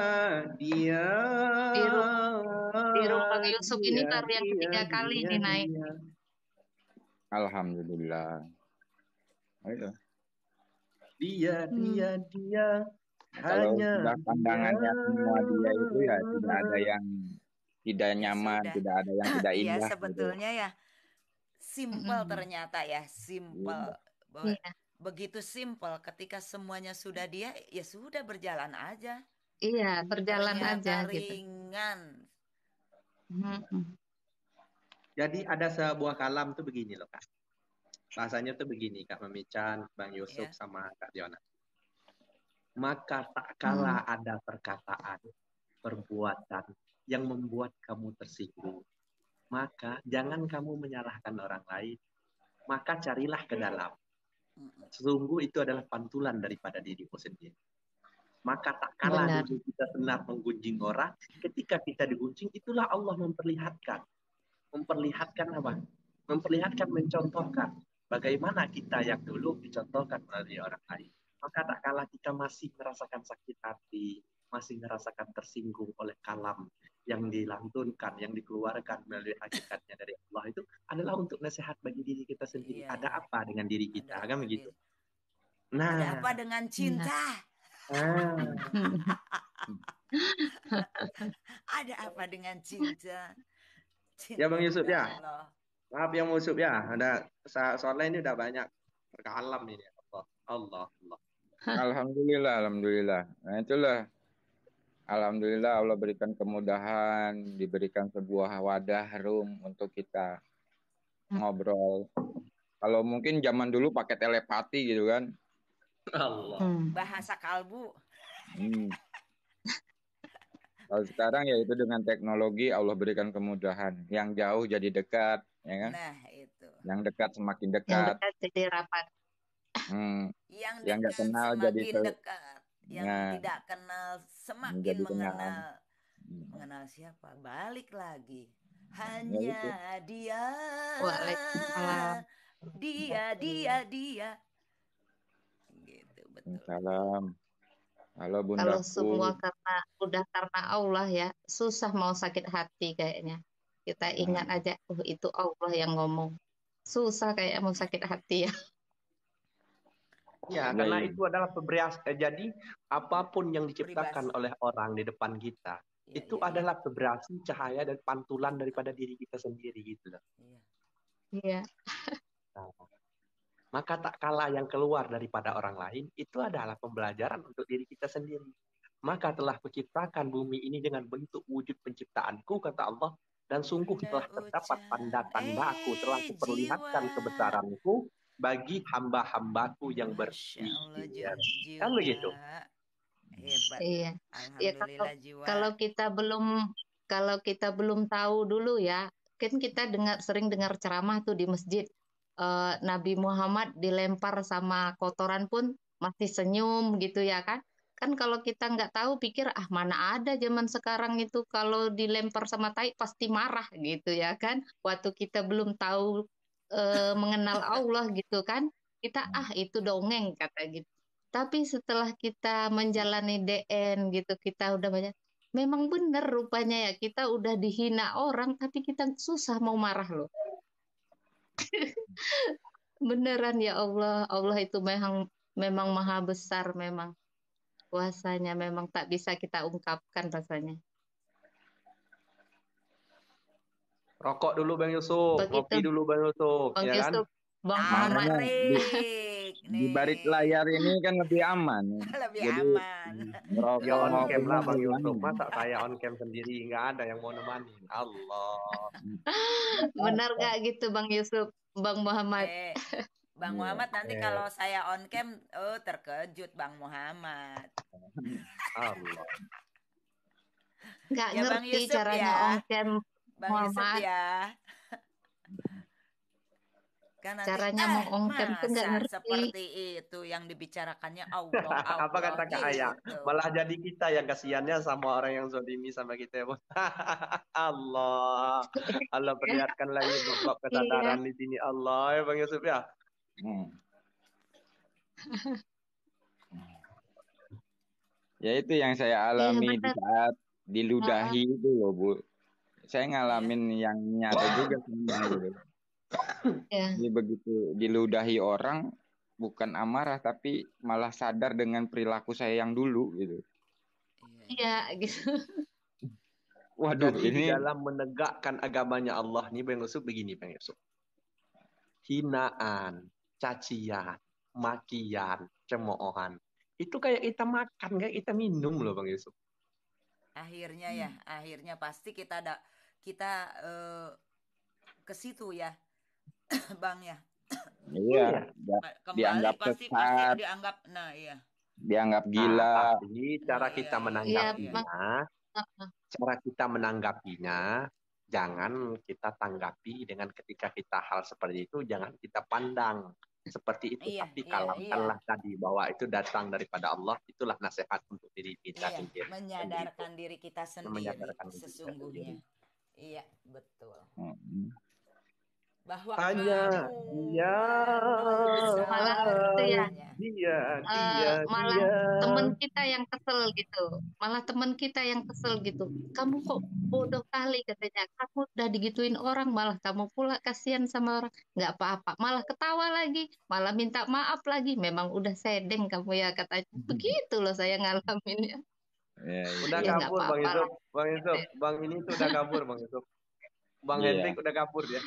dia. Di rumah Yusuf ini baru yang ketiga kali ini naik. Alhamdulillah. Ayo. Dia. Kalau sudah pandangannya semua dia itu ya tidak ada yang tidak nyaman, tidak ada yang tidak indah. Iya sebetulnya gitu. Ya simpel ternyata ya, simpel. Begitu simpel, ketika semuanya sudah dia, ya sudah berjalan aja. Iya, berjalan ternyata aja gitu. ringan. Mm-mm. Jadi ada sebuah kalam tuh begini loh Kak. Bahasanya tuh begini Kak Mamican, Bang Yusuf Ya. sama Kak Diona. Maka tak Mm-mm. kala ada perkataan, perbuatan yang membuat kamu tersinggung, maka jangan kamu menyalahkan orang lain, maka carilah ke dalam. Mm-mm. Sesungguh itu adalah pantulan daripada dirimu sendiri. Maka tak kala Benar. dulu kita senang menggunjing orang, ketika kita digunjing, itulah Allah memperlihatkan. Memperlihatkan apa? Memperlihatkan, mencontohkan. Bagaimana kita yang dulu dicontohkan melalui orang lain. Maka tak kala kita masih merasakan sakit hati, masih merasakan tersinggung oleh kalam yang dilantunkan, yang dikeluarkan melalui hakikatnya dari Allah, itu adalah untuk nasihat bagi diri kita sendiri. Iya, Ada iya. apa dengan diri kita, Ada kan apa begitu? ada apa Nah, dengan Iya. cinta? Ada apa dengan cinta? ya Bang Cinta Yusuf pada ya. Allah. Maaf yang Yusuf ya. Ada soalnya ini udah banyak berkalam ini. Allah, Allah, Allah. Alhamdulillah, alhamdulillah. Nah, itulah. Alhamdulillah Allah berikan kemudahan, diberikan sebuah wadah room untuk kita ngobrol. Kalau mungkin zaman dulu pakai telepati gitu kan. Allah. Bahasa kalbu. Hmm. Kalau sekarang ya itu dengan teknologi Allah berikan kemudahan. Yang jauh jadi dekat, ya kan? Nah, itu. Yang dekat semakin Yang dekat. dekat jadi rapat. Yang Yang nggak dekat kenal jadi semakin dekat. Yang nah, tidak kenal semakin jadi kenal. mengenal siapa? Balik lagi. Ya itu. Hanya dia. Waalaikumsalam. Dia. Gitu, betul. Salam. Halo Kalau bundaku. semua karena Allah ya, susah mau sakit hati kayaknya. Kita ingat aja, itu Allah yang ngomong. Susah kayak mau sakit hati ya. Ya, Ya, karena iya. itu adalah jadi apapun yang diciptakan Pribadi. oleh orang di depan kita, Ya, itu ya, adalah vibrasi cahaya dan pantulan daripada diri kita sendiri gitu loh. ya. Iya. Nah, maka tak kalah yang keluar daripada orang lain, itu adalah pembelajaran untuk diri kita sendiri. Maka telah kuciptakan bumi ini dengan bentuk wujud penciptaanku, kata Allah, dan sungguh telah terdapat tanda-tandaku, telah kuperlihatkan Jiwa. kebesaranku bagi hamba-hambaku yang Masya Allah, berikhtiar. jiwa. Kan begitu? Hebat. Iya. Ya Alhamdulillah jiwa. kalau kita belum tahu dulu ya, kan kita sering dengar ceramah tuh di masjid. Nabi Muhammad dilempar sama kotoran pun masih senyum gitu ya kan? Kan kalau kita nggak tahu pikir mana ada zaman sekarang itu kalau dilempar sama tai pasti marah gitu ya kan? Waktu kita belum tahu mengenal Allah gitu kan? Kita itu dongeng kata gitu. Tapi setelah kita menjalani DN gitu, kita udah banyak. Memang benar rupanya ya, kita udah dihina orang, tapi kita susah mau marah loh. Beneran ya Allah, Allah itu memang maha besar memang. Kuasanya memang tak bisa kita ungkapkan rasanya. Rokok dulu Bang Yusuf, Begitu, ngopi dulu Bang Yusuf, Bang ya kan? Yusuf, Bang Muhammad. Makanya Tarik di balik nih. layar ini kan lebih aman. Lebih Jadi aman. Ya on ngerokok cam ngopi lah kan Bang lebih Yusuf. aman. Masa saya on cam sendiri, nggak ada yang mau nemanin. Allah. Benar gak gitu Bang Yusuf, Bang Muhammad? Bang Iya. Muhammad nanti kalau saya on cam, terkejut Bang Muhammad. Allah. Nggak Ya Bang ngerti Yusuf caranya ya. on cam Bang Yusuf Muhammad. ya. Kan nanti Caranya mau on cam tuh nggak masa ngerti. seperti itu yang dibicarakannya Allah Apa kata Kak Ayah? gitu. Malah jadi kita yang kasihannya sama orang yang zolimi sama kita. Ya, Bos. Allah. Allah perlihatkan lagi bab kesadaran di sini. Allah ya Bang Yusuf ya. Ya itu yang saya alami di saat diludahi itu loh Bu. Saya ngalamin yang nyata juga sebenarnya gitu. Jadi begitu diludahi orang, bukan amarah tapi malah sadar dengan perilaku saya yang dulu gitu. Iya gitu. Waduh, Jadi ini di dalam menegakkan agamanya Allah nih Bang Yusuf begini Bang Yusuf. Hinaan, cacian, makian, cemoohan. Itu kayak kita makan, kayak kita minum loh Bang Yusuf. Akhirnya ya, akhirnya pasti kita ke situ ya, Bang ya. Iya, Iya. Kembali dianggap pasti sesat, dianggap, nah iya. dianggap Nah, gila. tapi Nah, iya iya Iya, iya iya. Bang. cara kita menanggapinya, jangan kita tanggapi dengan ketika kita hal seperti itu, jangan kita pandang seperti itu. Iya Tapi iya iya. kalahkanlah tadi bahwa itu datang daripada Allah, itulah nasihat untuk diri kita Iya, sendiri. Kan begitu. menyadarkan diri kita sendiri Menyadarkan diri kita sesungguhnya. sendiri. Iya, betul. Mm. Bahwa Hanya kamu dia, Malah itu ya, manusianya. malah dia. teman kita yang kesel gitu. Malah teman kita yang kesel gitu. Kamu kok bodoh kali katanya. Kamu udah digituin orang, malah kamu pula kasihan sama orang. Nggak apa-apa, malah ketawa lagi, malah minta maaf lagi. Memang udah sedeng kamu ya katanya. Begitu loh saya ngalaminnya. Ya, Udah Ya iya. nggak kabur Bang apa-apa Yusuf, lah. Bang Yusuf, Bang ini tuh udah kabur Bang Yusuf. Bang Iya. Hendrik udah kabur ya.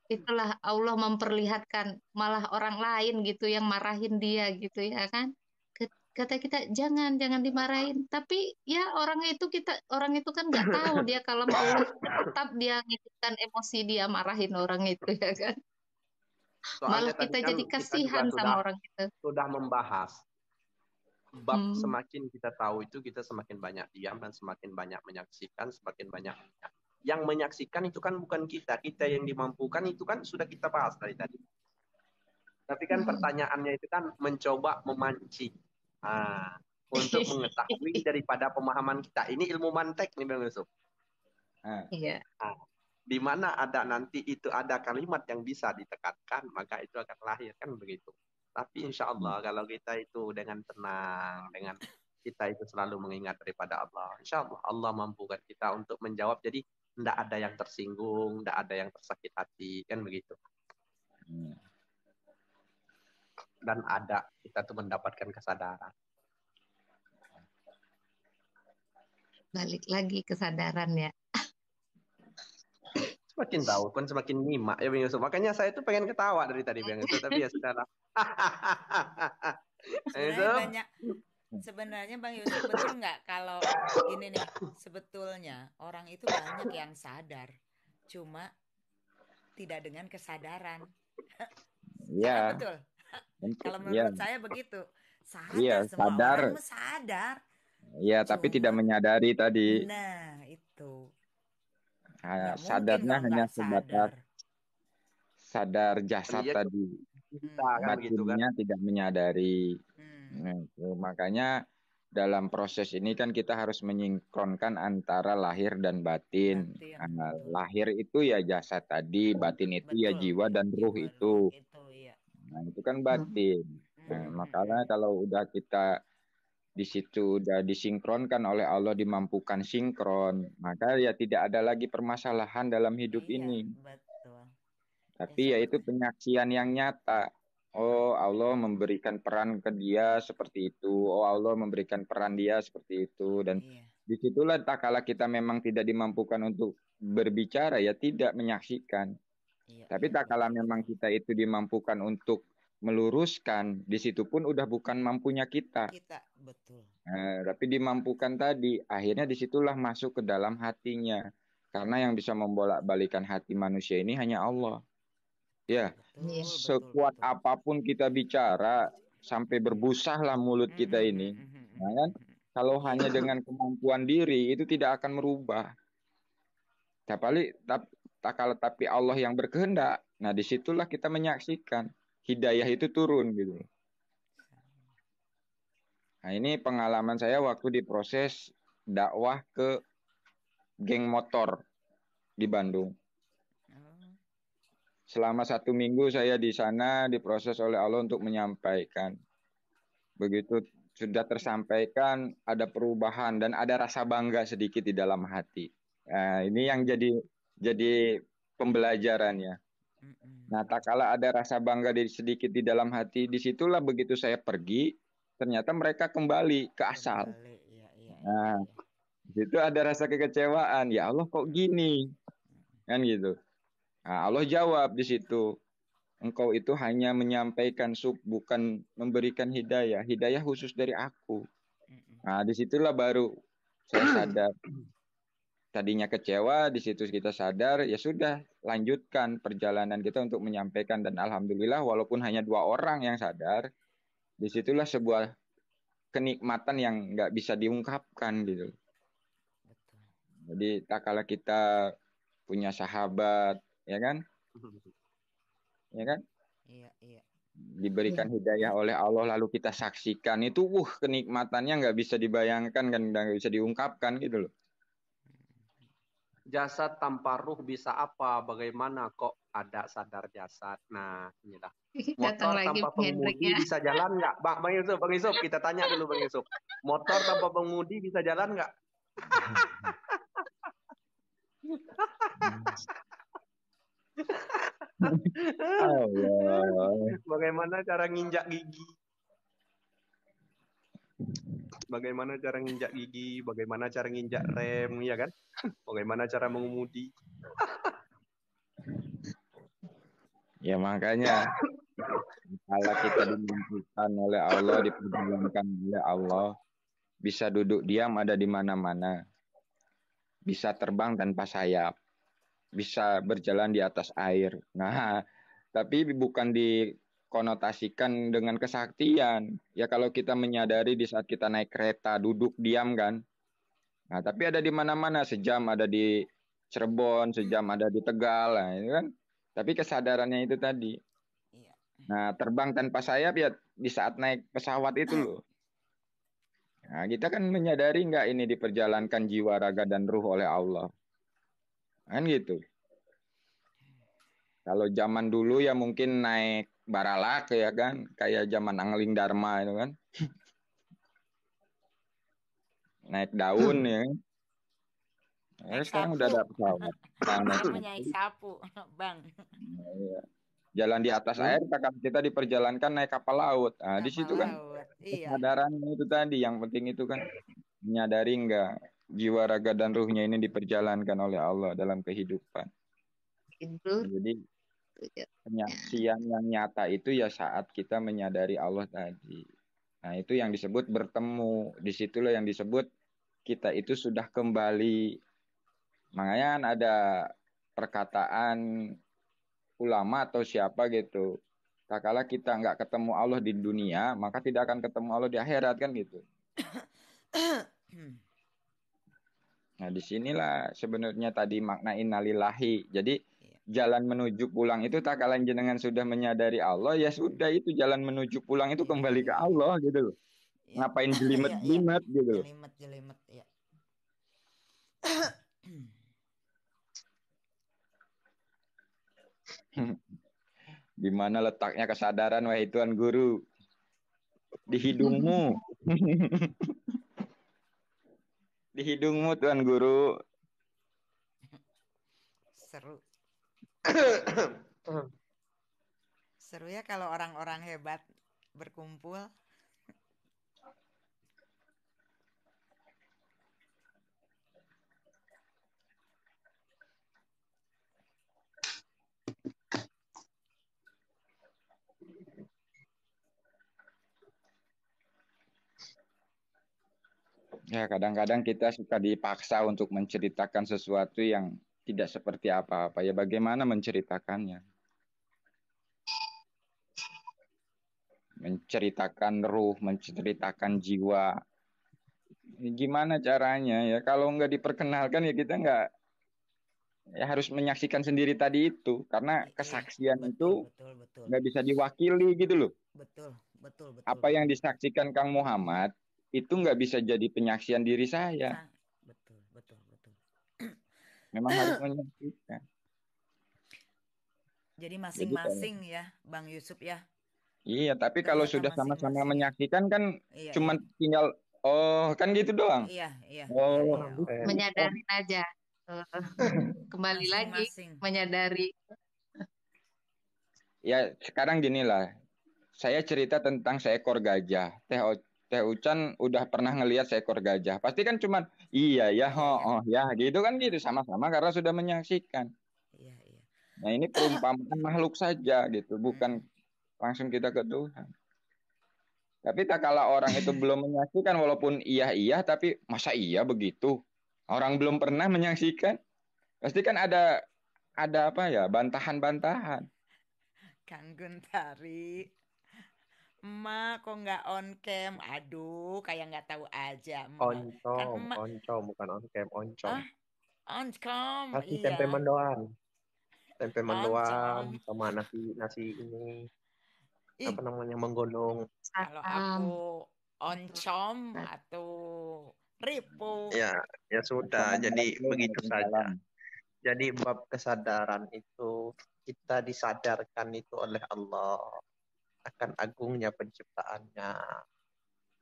Itulah Allah memperlihatkan malah orang lain gitu yang marahin dia gitu ya kan. Kata kita jangan dimarahin, tapi ya orang itu kan nggak tahu dia kalau Allah tetap dia ngikutkan emosi dia marahin orang itu ya kan. Soalnya Malah tadi kita kan jadi kita juga kasihan sama orang itu. sudah membahas bab Hmm. semakin kita tahu itu kita semakin banyak diam dan semakin banyak menyaksikan, semakin banyak yang menyaksikan itu kan bukan kita, kita yang dimampukan itu kan sudah kita bahas dari tadi. Tapi kan pertanyaannya itu kan mencoba memancing untuk mengetahui daripada pemahaman kita. Ini ilmu mantek nih Bang Yusuf. Iya. Di mana ada nanti itu ada kalimat yang bisa ditekankan, maka itu akan lahir kan begitu. Tapi insya Allah kalau kita itu dengan tenang, dengan kita itu selalu mengingat daripada Allah, insya Allah Allah mampukan kita untuk menjawab. Jadi tidak ada yang tersinggung, tidak ada yang tersakit hati, kan begitu. Dan ada kita tuh mendapatkan kesadaran. Balik lagi kesadaran ya. Semakin tahu pun semakin nyimak ya Bang Yusuf. Makanya saya tuh pengen ketawa dari tadi Bang Yusuf, tapi ya sudah lah. Sebenarnya Bang Yusuf betul nggak kalau gini nih, sebetulnya orang itu banyak yang sadar, cuma tidak dengan kesadaran. Iya. Betul. Kalau Iya. menurut saya begitu. Iya, Semua sadar. orang sadar. Iya, tapi tidak menyadari tadi. Nah, itu. Sadarnya hanya sebatas sadar jasad tadi. Batinnya tidak menyadari. Nah, makanya dalam proses ini kan kita harus menyinkronkan antara lahir dan batin. Lahir itu ya jasad tadi, batin itu ya jiwa dan ruh itu. Nah, itu kan batin. Nah, makanya kalau udah kita di situ udah disinkronkan oleh Allah, dimampukan sinkron, maka ya tidak ada lagi permasalahan dalam hidup ini. Betul. Tapi ya itu penyaksian yang nyata. Oh, Allah memberikan peran ke dia seperti itu. Oh, Allah memberikan peran dia seperti itu. Dan disitulah tak kala kita memang tidak dimampukan untuk berbicara, ya tidak menyaksikan. Tapi tak kala memang kita itu dimampukan untuk meluruskan, di situ pun udah bukan mampunya kita. Betul. Tapi dimampukan tadi, akhirnya disitulah masuk ke dalam hatinya. Karena yang bisa membolak-balikan hati manusia ini hanya Allah. Ya, sekuat apapun kita bicara, sampai berbusahlah mulut kita ini. Nah, kan? Kalau hanya dengan kemampuan diri, itu tidak akan merubah. Tapi Allah yang berkehendak, nah disitulah kita menyaksikan hidayah itu turun gitu. Nah, ini pengalaman saya waktu diproses dakwah ke geng motor di Bandung. Selama 1 minggu saya di sana diproses oleh Allah untuk menyampaikan. Begitu sudah tersampaikan, ada perubahan dan ada rasa bangga sedikit di dalam hati. Nah, ini yang jadi pembelajarannya. Nah, tak kala ada rasa bangga sedikit di dalam hati, disitulah begitu saya pergi, ternyata mereka kembali ke asal. Nah, situ ada rasa kekecewaan. Ya Allah kok gini? Kan gitu. Nah, Allah jawab di situ. Engkau itu hanya menyampaikan bukan memberikan hidayah. Hidayah khusus dari aku. Nah, disitulah baru saya sadar. Tadinya kecewa, di situ kita sadar, ya sudah, lanjutkan perjalanan kita untuk menyampaikan. Dan alhamdulillah, walaupun hanya 2 orang yang sadar, disitulah sebuah kenikmatan yang nggak bisa diungkapkan gitu. Betul. Jadi tak kala kita punya sahabat, ya kan, ya kan, Iya, iya. diberikan hidayah oleh Allah lalu kita saksikan itu, kenikmatannya nggak bisa dibayangkan kan, nggak bisa diungkapkan gitu loh. Jasad tanpa ruh bisa apa? Bagaimana kok ada sadar jasad? Nah, inilah. Datang Motor lagi tanpa Bang Hendrik pengemudi ya. bisa jalan nggak? Bang Yusuf, kita tanya dulu Bang Yusuf. Motor tanpa pengemudi bisa jalan nggak? Allah. Bagaimana cara nginjak gigi? Bagaimana cara nginjak gigi? Bagaimana cara nginjak rem, ya kan? Bagaimana cara mengemudi? Ya makanya kalau kita dimampukan oleh Allah, diperjalankan oleh Allah, bisa duduk diam ada di mana-mana, bisa terbang tanpa sayap, bisa berjalan di atas air. Nah, tapi bukan dikonotasikan dengan kesaktian. Ya kalau kita menyadari di saat kita naik kereta duduk diam kan. Nah, tapi ada di mana-mana, sejam ada di Cirebon, sejam ada di Tegal, nah, itu kan. Tapi kesadarannya itu tadi. Iya. Nah, terbang tanpa sayap ya di saat naik pesawat itu loh. Nah, kita kan menyadari nggak ini diperjalankan jiwa, raga, dan ruh oleh Allah. Kan gitu. Kalau zaman dulu ya mungkin naik baralak ya kan. Kayak zaman Angling Dharma itu kan. Naik daun ya kan. Nah, Naik sekarang udah sapu. ada pesawat. Nah, naik Saya sapu. naik sapu, Bang. Nah, iya. Jalan di atas air, kita diperjalankan naik kapal laut. Nah, di Kapal situ kan laut. Iya. kesadarannya itu tadi. Yang penting itu kan menyadari nggak jiwa, raga, dan ruhnya ini diperjalankan oleh Allah dalam kehidupan. Tidur. Jadi penyaksian yang nyata itu ya saat kita menyadari Allah tadi. Nah, itu yang disebut bertemu. Disitulah yang disebut kita itu sudah kembali. Makanya ada perkataan ulama atau siapa gitu. Tak kala kita nggak ketemu Allah di dunia, maka tidak akan ketemu Allah di akhirat kan gitu. Nah, disinilah sebenarnya tadi makna innalillahi. Jadi jalan menuju pulang itu tak kala jenengan sudah menyadari Allah, ya sudah itu jalan menuju pulang itu kembali ke Allah gitu loh. Ngapain jelimet-jelimet gitu loh. Jelimet, ya. Di mana letaknya kesadaran wahai Tuhan Guru? Di hidungmu. Di hidungmu Tuhan Guru. Seru. Seru ya kalau orang-orang hebat berkumpul. Ya, kadang-kadang kita suka dipaksa untuk menceritakan sesuatu yang tidak seperti apa-apa. Ya, bagaimana menceritakannya? Menceritakan ruh, menceritakan jiwa. Gimana caranya ya? Kalau nggak diperkenalkan ya kita nggak, ya harus menyaksikan sendiri tadi itu. Karena kesaksian itu Betul. nggak bisa diwakili gitu loh. Betul. Apa yang disaksikan Kang Muhammad itu nggak bisa jadi penyaksian diri saya. Betul. Memang harus menyaksikan. Jadi masing-masing ya, Bang Yusuf ya. Iya, tapi kalau sudah sama-sama menyaksikan kan Iya, cuman tinggal kan gitu doang. Iya. Menyadari aja. Kembali lagi menyadari. Ya, sekarang gini lah. Saya cerita tentang seekor gajah. Teh Ucan udah pernah ngelihat seekor gajah. Pasti kan cuman iya ya, ya gitu kan gitu sama-sama karena sudah menyaksikan. Iya. Nah, ini perumpamaan makhluk saja gitu, bukan langsung kita ke Tuhan. Tapi tak kala orang itu belum menyaksikan, walaupun iya tapi masa iya begitu? Orang belum pernah menyaksikan, pasti kan ada apa ya, bantahan-bantahan. Kang Guntari, emak kok nggak on cam? Aduh, kayak nggak tahu aja emak. Kan Oncom, emak, oncom bukan on cam, oncom. ah, on cam, Nasi iya, tempe mendoan, tempe on mendoan cam. sama nasi nasi ini apa Ih, namanya menggonong. kalau aku Satam. oncom atau ripu. Ya, ya sudah. Jadi Assalamualaikum begitu saja. Waalaikumsalam. Jadi bab kesadaran itu kita disadarkan itu oleh Allah akan agungnya penciptaannya.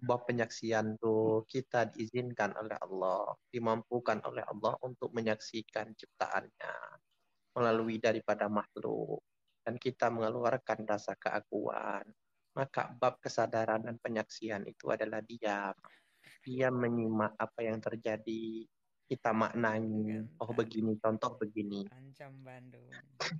Bab penyaksian tuh kita diizinkan oleh Allah, dimampukan oleh Allah untuk menyaksikan ciptaannya melalui daripada makhluk. Dan kita mengeluarkan rasa keakuan. Maka bab kesadaran dan penyaksian itu adalah diam. Dia menyimak apa yang terjadi. Kita maknai, oh Gantari, begini, contoh begini. oncom Bandung.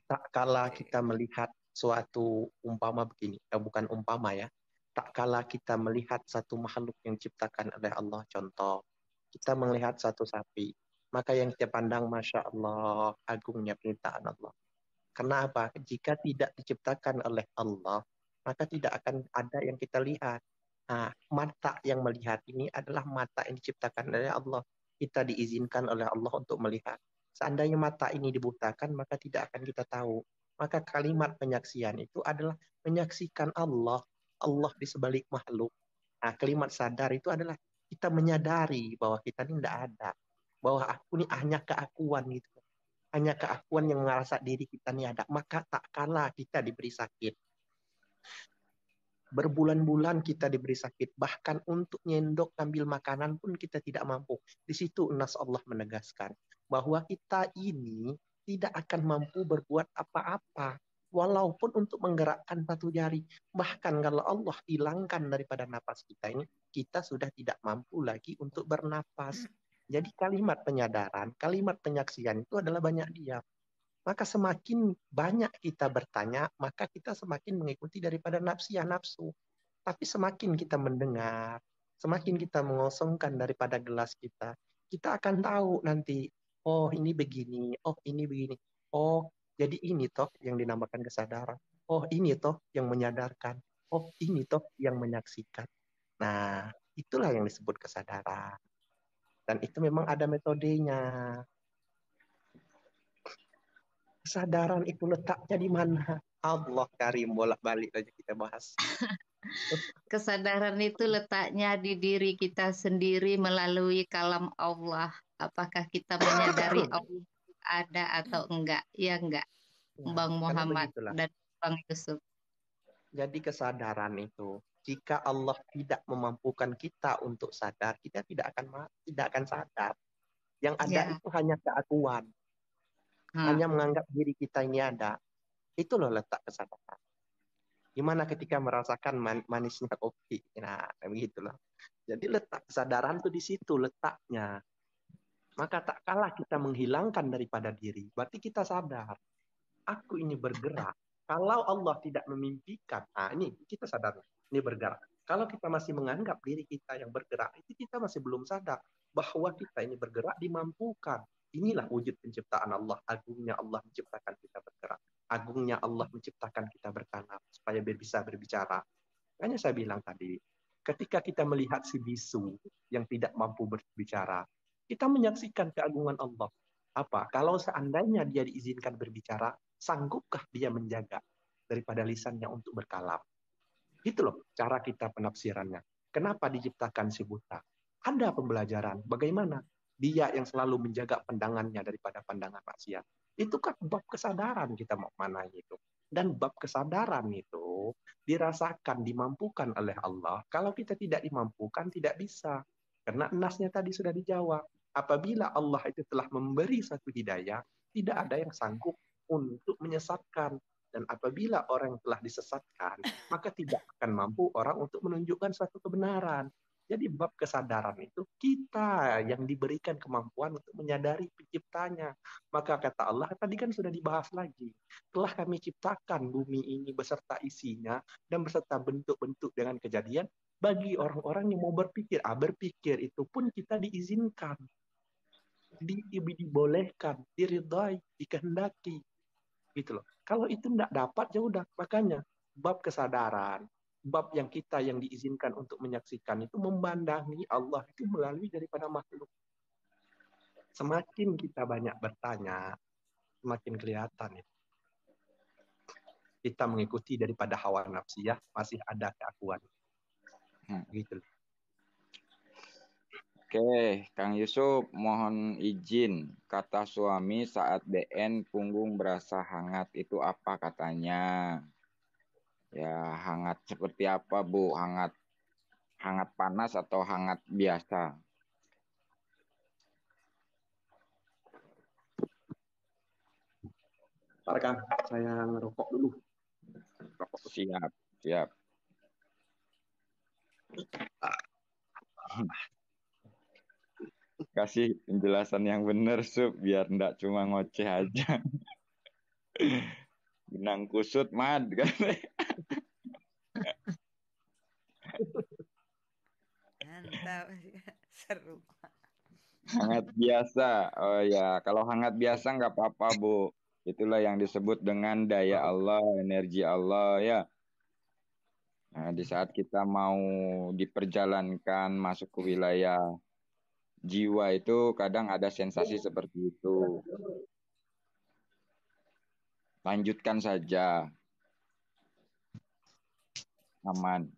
Tak kala kita Cik. melihat suatu umpama begini, bukan umpama ya. Tak kala kita melihat satu makhluk yang diciptakan oleh Allah, contoh. Kita melihat satu sapi. Maka yang kita pandang, Masya Allah, agungnya perintah Allah. Kenapa? Jika tidak diciptakan oleh Allah, maka tidak akan ada yang kita lihat. Nah, mata yang melihat ini adalah mata yang diciptakan oleh Allah. Kita diizinkan oleh Allah untuk melihat. Seandainya mata ini dibutakan, maka tidak akan kita tahu. Maka kalimat penyaksian itu adalah menyaksikan Allah. Allah di sebalik makhluk. Nah, kalimat sadar itu adalah kita menyadari bahwa kita ini tidak ada. Bahwa aku ini hanya keakuan gitu. Hanya keakuan yang merasa diri kita ini ada. Maka tak kalah kita diberi sakit. Berbulan-bulan kita diberi sakit. Bahkan untuk nyendok ambil makanan pun kita tidak mampu. Di situ Nas Allah menegaskan bahwa kita ini tidak akan mampu berbuat apa-apa. Walaupun untuk menggerakkan satu jari. Bahkan kalau Allah hilangkan daripada napas kita ini, kita sudah tidak mampu lagi untuk bernapas. Jadi kalimat penyadaran, kalimat penyaksian itu adalah banyak diam. Maka semakin banyak kita bertanya, maka kita semakin mengikuti daripada nafsu. Tapi semakin kita mendengar, semakin kita mengosongkan daripada gelas kita akan tahu nanti, oh ini begini, oh ini begini. Oh, jadi ini toh yang dinamakan kesadaran. Oh, ini toh yang menyadarkan. Oh, ini toh yang menyaksikan. Nah, itulah yang disebut kesadaran. Dan itu memang ada metodenya. Kesadaran itu letaknya di mana? Allah Karim, bolak-balik aja kita bahas. Kesadaran itu letaknya di diri kita sendiri melalui kalam Allah. Apakah kita menyadari Allah ada atau enggak? Ya enggak, Ya, Bang karena Muhammad begitulah. dan Bang Yusuf. Jadi kesadaran itu, jika Allah tidak memampukan kita untuk sadar, kita tidak akan sadar. Yang ada Ya, itu hanya keakuan, nah, hanya menganggap diri kita ini ada. Itu loh letak kesadaran. Gimana ketika merasakan manisnya kopi? Nah, begitulah. Jadi letak kesadaran itu di situ letaknya. Maka tak kalah kita menghilangkan daripada diri, berarti kita sadar. Aku ini bergerak. Kalau Allah tidak memimpikan, nah ini kita sadar, ini bergerak. Kalau kita masih menganggap diri kita yang bergerak, itu kita masih belum sadar bahwa kita ini bergerak dimampukan. Inilah wujud penciptaan Allah. Agungnya Allah menciptakan kita bergerak. Agungnya Allah menciptakan kita berkalam supaya bisa berbicara. Makanya saya bilang tadi, ketika kita melihat si bisu yang tidak mampu berbicara, kita menyaksikan keagungan Allah. Apa? Kalau seandainya dia diizinkan berbicara, sanggupkah dia menjaga daripada lisannya untuk berkalam? Itu loh cara kita penafsirannya. Kenapa diciptakan si buta? Ada pembelajaran. Bagaimana dia yang selalu menjaga pandangannya daripada pandangan maksiat. Itu kan bab kesadaran kita mau mana itu. Dan bab kesadaran itu dirasakan, dimampukan oleh Allah. Kalau kita tidak dimampukan, tidak bisa. Karena nasnya tadi sudah dijawab. Apabila Allah itu telah memberi satu hidayah, tidak ada yang sanggup untuk menyesatkan. Dan apabila orang yang telah disesatkan, maka tidak akan mampu orang untuk menunjukkan suatu kebenaran. Jadi bab kesadaran itu kita yang diberikan kemampuan untuk menyadari penciptanya. Maka kata Allah tadi kan sudah dibahas lagi. Telah kami ciptakan bumi ini beserta isinya dan beserta bentuk-bentuk dengan kejadian bagi orang-orang yang mau berpikir. Berpikir itu pun kita diizinkan, dibolehkan, diridai, dikehendaki. Gitu loh. Kalau itu tidak dapat ya udah, makanya bab kesadaran, bab yang kita yang diizinkan untuk menyaksikan itu memandangi Allah itu melalui daripada makhluk. Semakin kita banyak bertanya, semakin kelihatan itu. Kita mengikuti daripada hawa nafsiyah masih ada keakuan. Gitu. Oke, Kang Yusuf, mohon izin. Kata suami saat DN punggung berasa hangat itu apa katanya? Ya, hangat seperti apa, Bu? Hangat panas atau hangat biasa? Pak Kang, saya ngerokok dulu. Siap, siap. Kasih penjelasan yang benar, Sup, biar enggak cuma ngoceh aja. Benang kusut, Mad. Mantap. Seru. Hangat biasa. Oh ya, kalau hangat biasa nggak apa-apa, Bu. Itulah yang disebut dengan daya Allah, energi Allah ya. Nah, di saat kita mau diperjalankan masuk ke wilayah jiwa itu kadang ada sensasi seperti itu. Lanjutkan saja. Aman.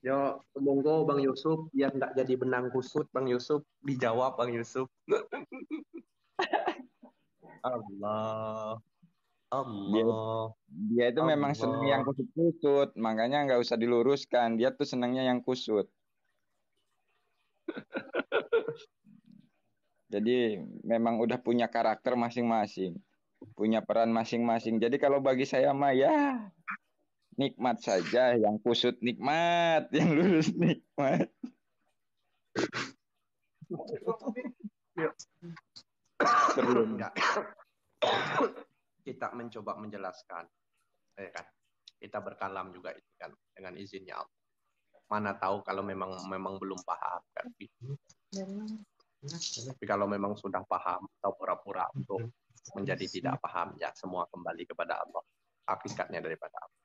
Yo, monggo Bang Yusuf, biar nggak jadi benang kusut, Bang Yusuf, dijawab Bang Yusuf. Allah. Allah. Dia itu memang senang yang kusut-kusut, makanya nggak usah diluruskan. Dia tuh senangnya yang kusut. Jadi memang udah punya karakter masing-masing, punya peran masing-masing. Jadi kalau bagi saya mah ya nikmat saja, yang kusut nikmat, yang lurus nikmat. Enggak. Kita mencoba menjelaskan, ya kan? Kita berkalam juga itu kan dengan izinnya Allah. Mana tahu kalau memang belum paham kan? Tapi kalau memang sudah paham atau pura-pura untuk menjadi tidak paham, ya semua kembali kepada Allah. Hakikatnya daripada Allah.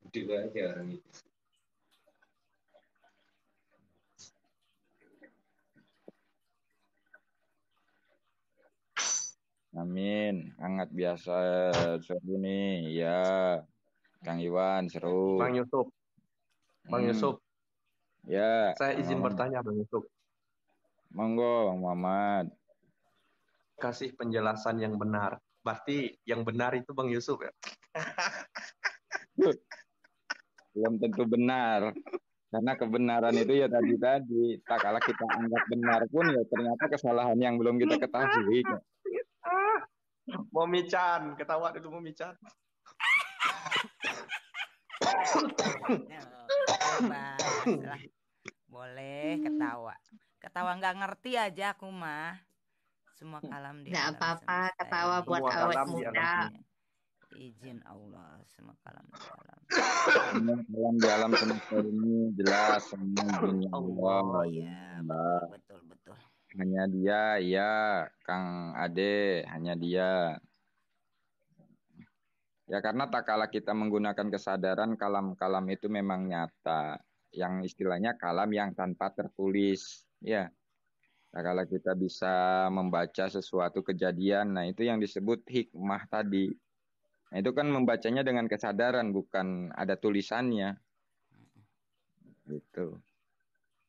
Dua aja orang itu. Amin. Hangat biasa seru nih. Ya, Kang Iwan seru. Bang Yusuf. Bang Yusuf. Ya. Saya izin bertanya Bang Yusuf. Monggo, Bang Muhammad. Kasih penjelasan yang benar. Berarti yang benar itu Bang Yusuf ya? Belum tentu benar. Karena kebenaran itu ya tadi. Tak kala kita anggap benar pun ya ternyata kesalahan yang belum kita ketahui. Mami Chan, ketawa dulu Mami Chan. Bebas. Boleh ketawa. Ketawa nggak ngerti aja aku mah. Semua kalam di Nggak alam apa-apa, semesta ketawa ini. buat Semua awet kalam di muda. Izin Allah, semua kalam di alam. Semua kalam di alam semesta ini jelas semua izin Allah. Oh iya, betul. Hanya dia, ya Kang Ade, hanya dia. Ya karena tak kala kita menggunakan kesadaran, kalam-kalam itu memang nyata. Yang istilahnya kalam yang tanpa tertulis. Ya, tak kala kita bisa membaca sesuatu kejadian, nah itu yang disebut hikmah tadi. Nah itu kan membacanya dengan kesadaran, bukan ada tulisannya. Gitu.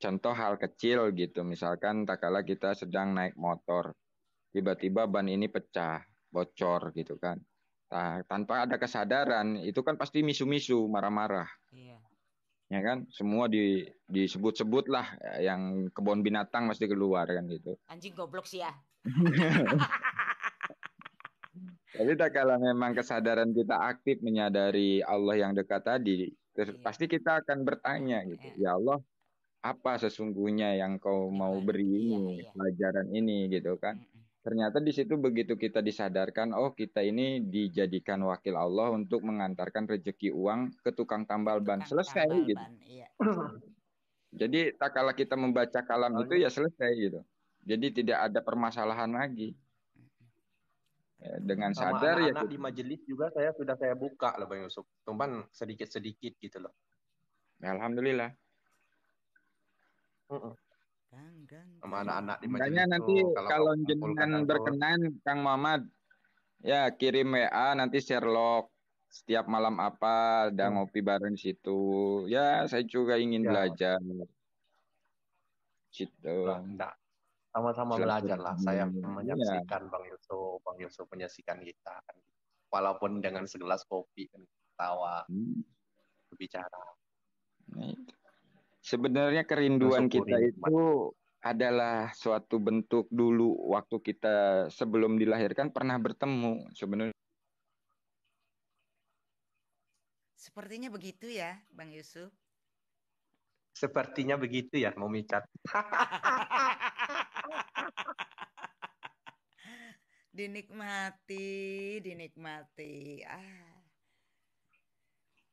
Contoh hal kecil gitu, misalkan tak kala kita sedang naik motor, tiba-tiba ban ini pecah, bocor gitu kan. Nah, tanpa ada kesadaran, itu kan pasti misu-misu, marah-marah. Iya. ya kan? Semua disebut-sebut lah, yang kebun binatang mesti keluar kan gitu. Anjing goblok sih ya. Tapi tak kalau memang kesadaran kita aktif menyadari Allah yang dekat tadi, Iya. pasti kita akan bertanya gitu. Ya Allah, apa sesungguhnya yang kau mau Gimana? beri Iya, ini, iya. pelajaran ini gitu kan. Mm-mm. Ternyata di situ begitu kita disadarkan, oh kita ini dijadikan wakil Allah untuk mengantarkan rezeki uang ke tukang tambal ban. Tukang Selesai tambal gitu. ban, iya. Jadi tak kala kita membaca kalam itu Soalnya ya selesai gitu. Jadi tidak ada permasalahan lagi. Ya, dengan sama sadar ya anak-anak di majelis juga sudah saya buka loh Bang Yusuf. Cuman sedikit-sedikit gitu loh. alhamdulillah. Mm-mm. Gang. Sama anak-anak di Makanya majelis nanti tuh kalau kalau kumpul jenengan kadang tuh berkenan Kang Muhammad, ya kirim WA nanti Sherlock setiap malam apa ada ngopi bareng di situ. Ya saya juga ingin ya belajar situ. lah enggak sama-sama belajar lah. Saya Silaturahmi. Ya. menyaksikan Bang Yusuf menyaksikan kita kan. Walaupun dengan segelas kopi kan tawa berbicara. Nah, sebenarnya kerinduan Mensyukuri kita nikmat. itu adalah suatu bentuk dulu waktu kita sebelum dilahirkan pernah bertemu sebenarnya. Sepertinya begitu ya, Bang Yusuf. Sepertinya begitu ya, mau micat. Dinikmati.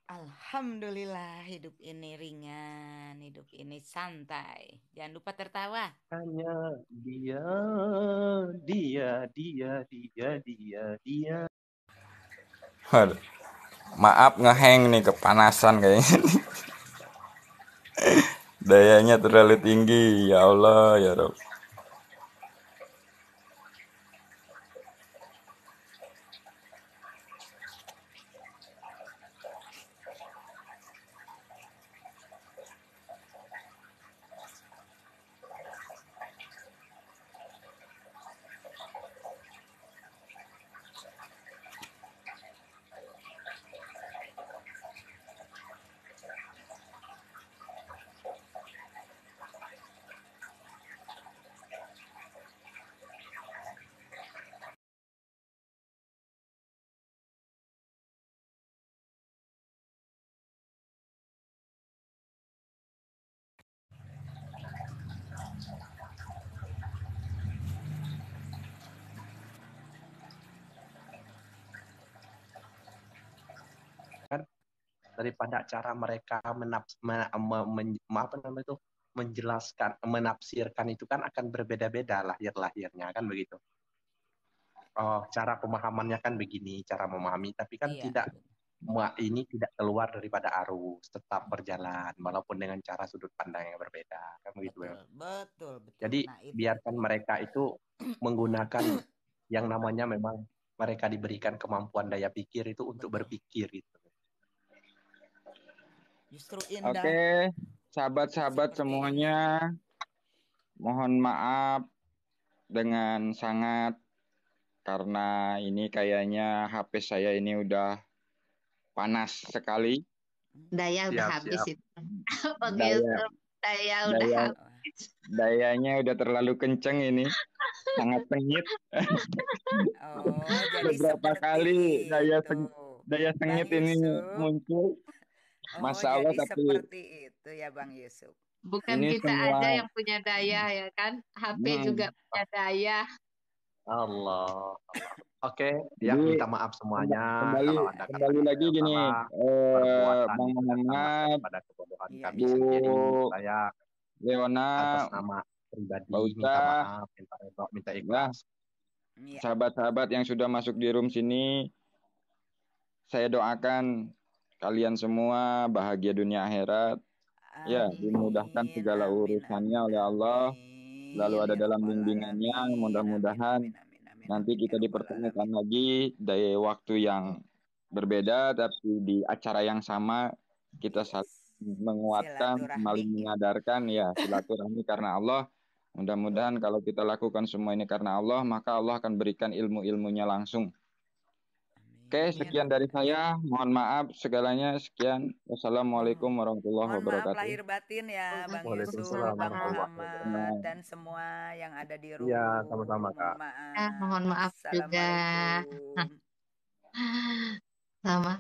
Alhamdulillah hidup ini ringan, hidup ini santai. Jangan lupa tertawa. Hanya dia. Aduh. Maaf ngeheng nih, kepanasan kayaknya. Dayanya terlalu tinggi. Ya Allah, ya Rabb. Daripada cara mereka menjelaskan, menafsirkan itu kan akan berbeda-beda lahir-lahirnya kan begitu. Oh, cara pemahamannya kan begini, cara memahami, tapi kan Iya. ini tidak keluar daripada arus, tetap berjalan walaupun dengan cara sudut pandang yang berbeda kan begitu. Betul. Jadi Nah, biarkan mereka itu menggunakan yang namanya memang mereka diberikan kemampuan daya pikir itu untuk berpikir itu. Justru indah. Oke, sahabat-sahabat semuanya, mohon maaf dengan sangat karena ini kayaknya HP saya ini udah panas sekali. Daya udah habis itu. Daya udah habis. Dayanya udah terlalu kenceng ini. Sangat sengit. Jadi beberapa kali daya sengit ini muncul. Masya Allah, jadi tapi seperti itu ya Bang Yusuf. Bukan ini kita semua aja yang punya daya ya kan, HP juga punya daya. Allah. Oke, ya minta maaf semuanya kalau ada kembali lagi gini, Bang Muhammad, pada kebodohan Iya, kami sendiri, saya Leona, atas nama pribadi minta maaf, minta ikhlas. Sahabat-sahabat yang sudah masuk di room sini, saya doakan kalian semua bahagia dunia akhirat. Ya, dimudahkan segala urusannya oleh Allah. Lalu ada dalam bimbingannya. Mudah-mudahan nanti kita dipertemukan lagi dari waktu yang berbeda, tapi di acara yang sama kita saling menguatkan, saling menyadarkan, ya silaturahmi karena Allah. Mudah-mudahan kalau kita lakukan semua ini karena Allah, maka Allah akan berikan ilmu-ilmunya langsung. Oke, Amin. sekian dari saya. Mohon maaf segalanya. Sekian. Wassalamualaikum warahmatullahi Mohon maaf wabarakatuh. lahir batin ya Bang Yusuf, Waalaikumsalam Bang warahmatullahi Muhammad, wabarakatuh. dan semua yang ada di Iya, room. sama-sama Mohon Kak. Ya, mohon maaf. maaf juga. Assalamualaikum. Sama.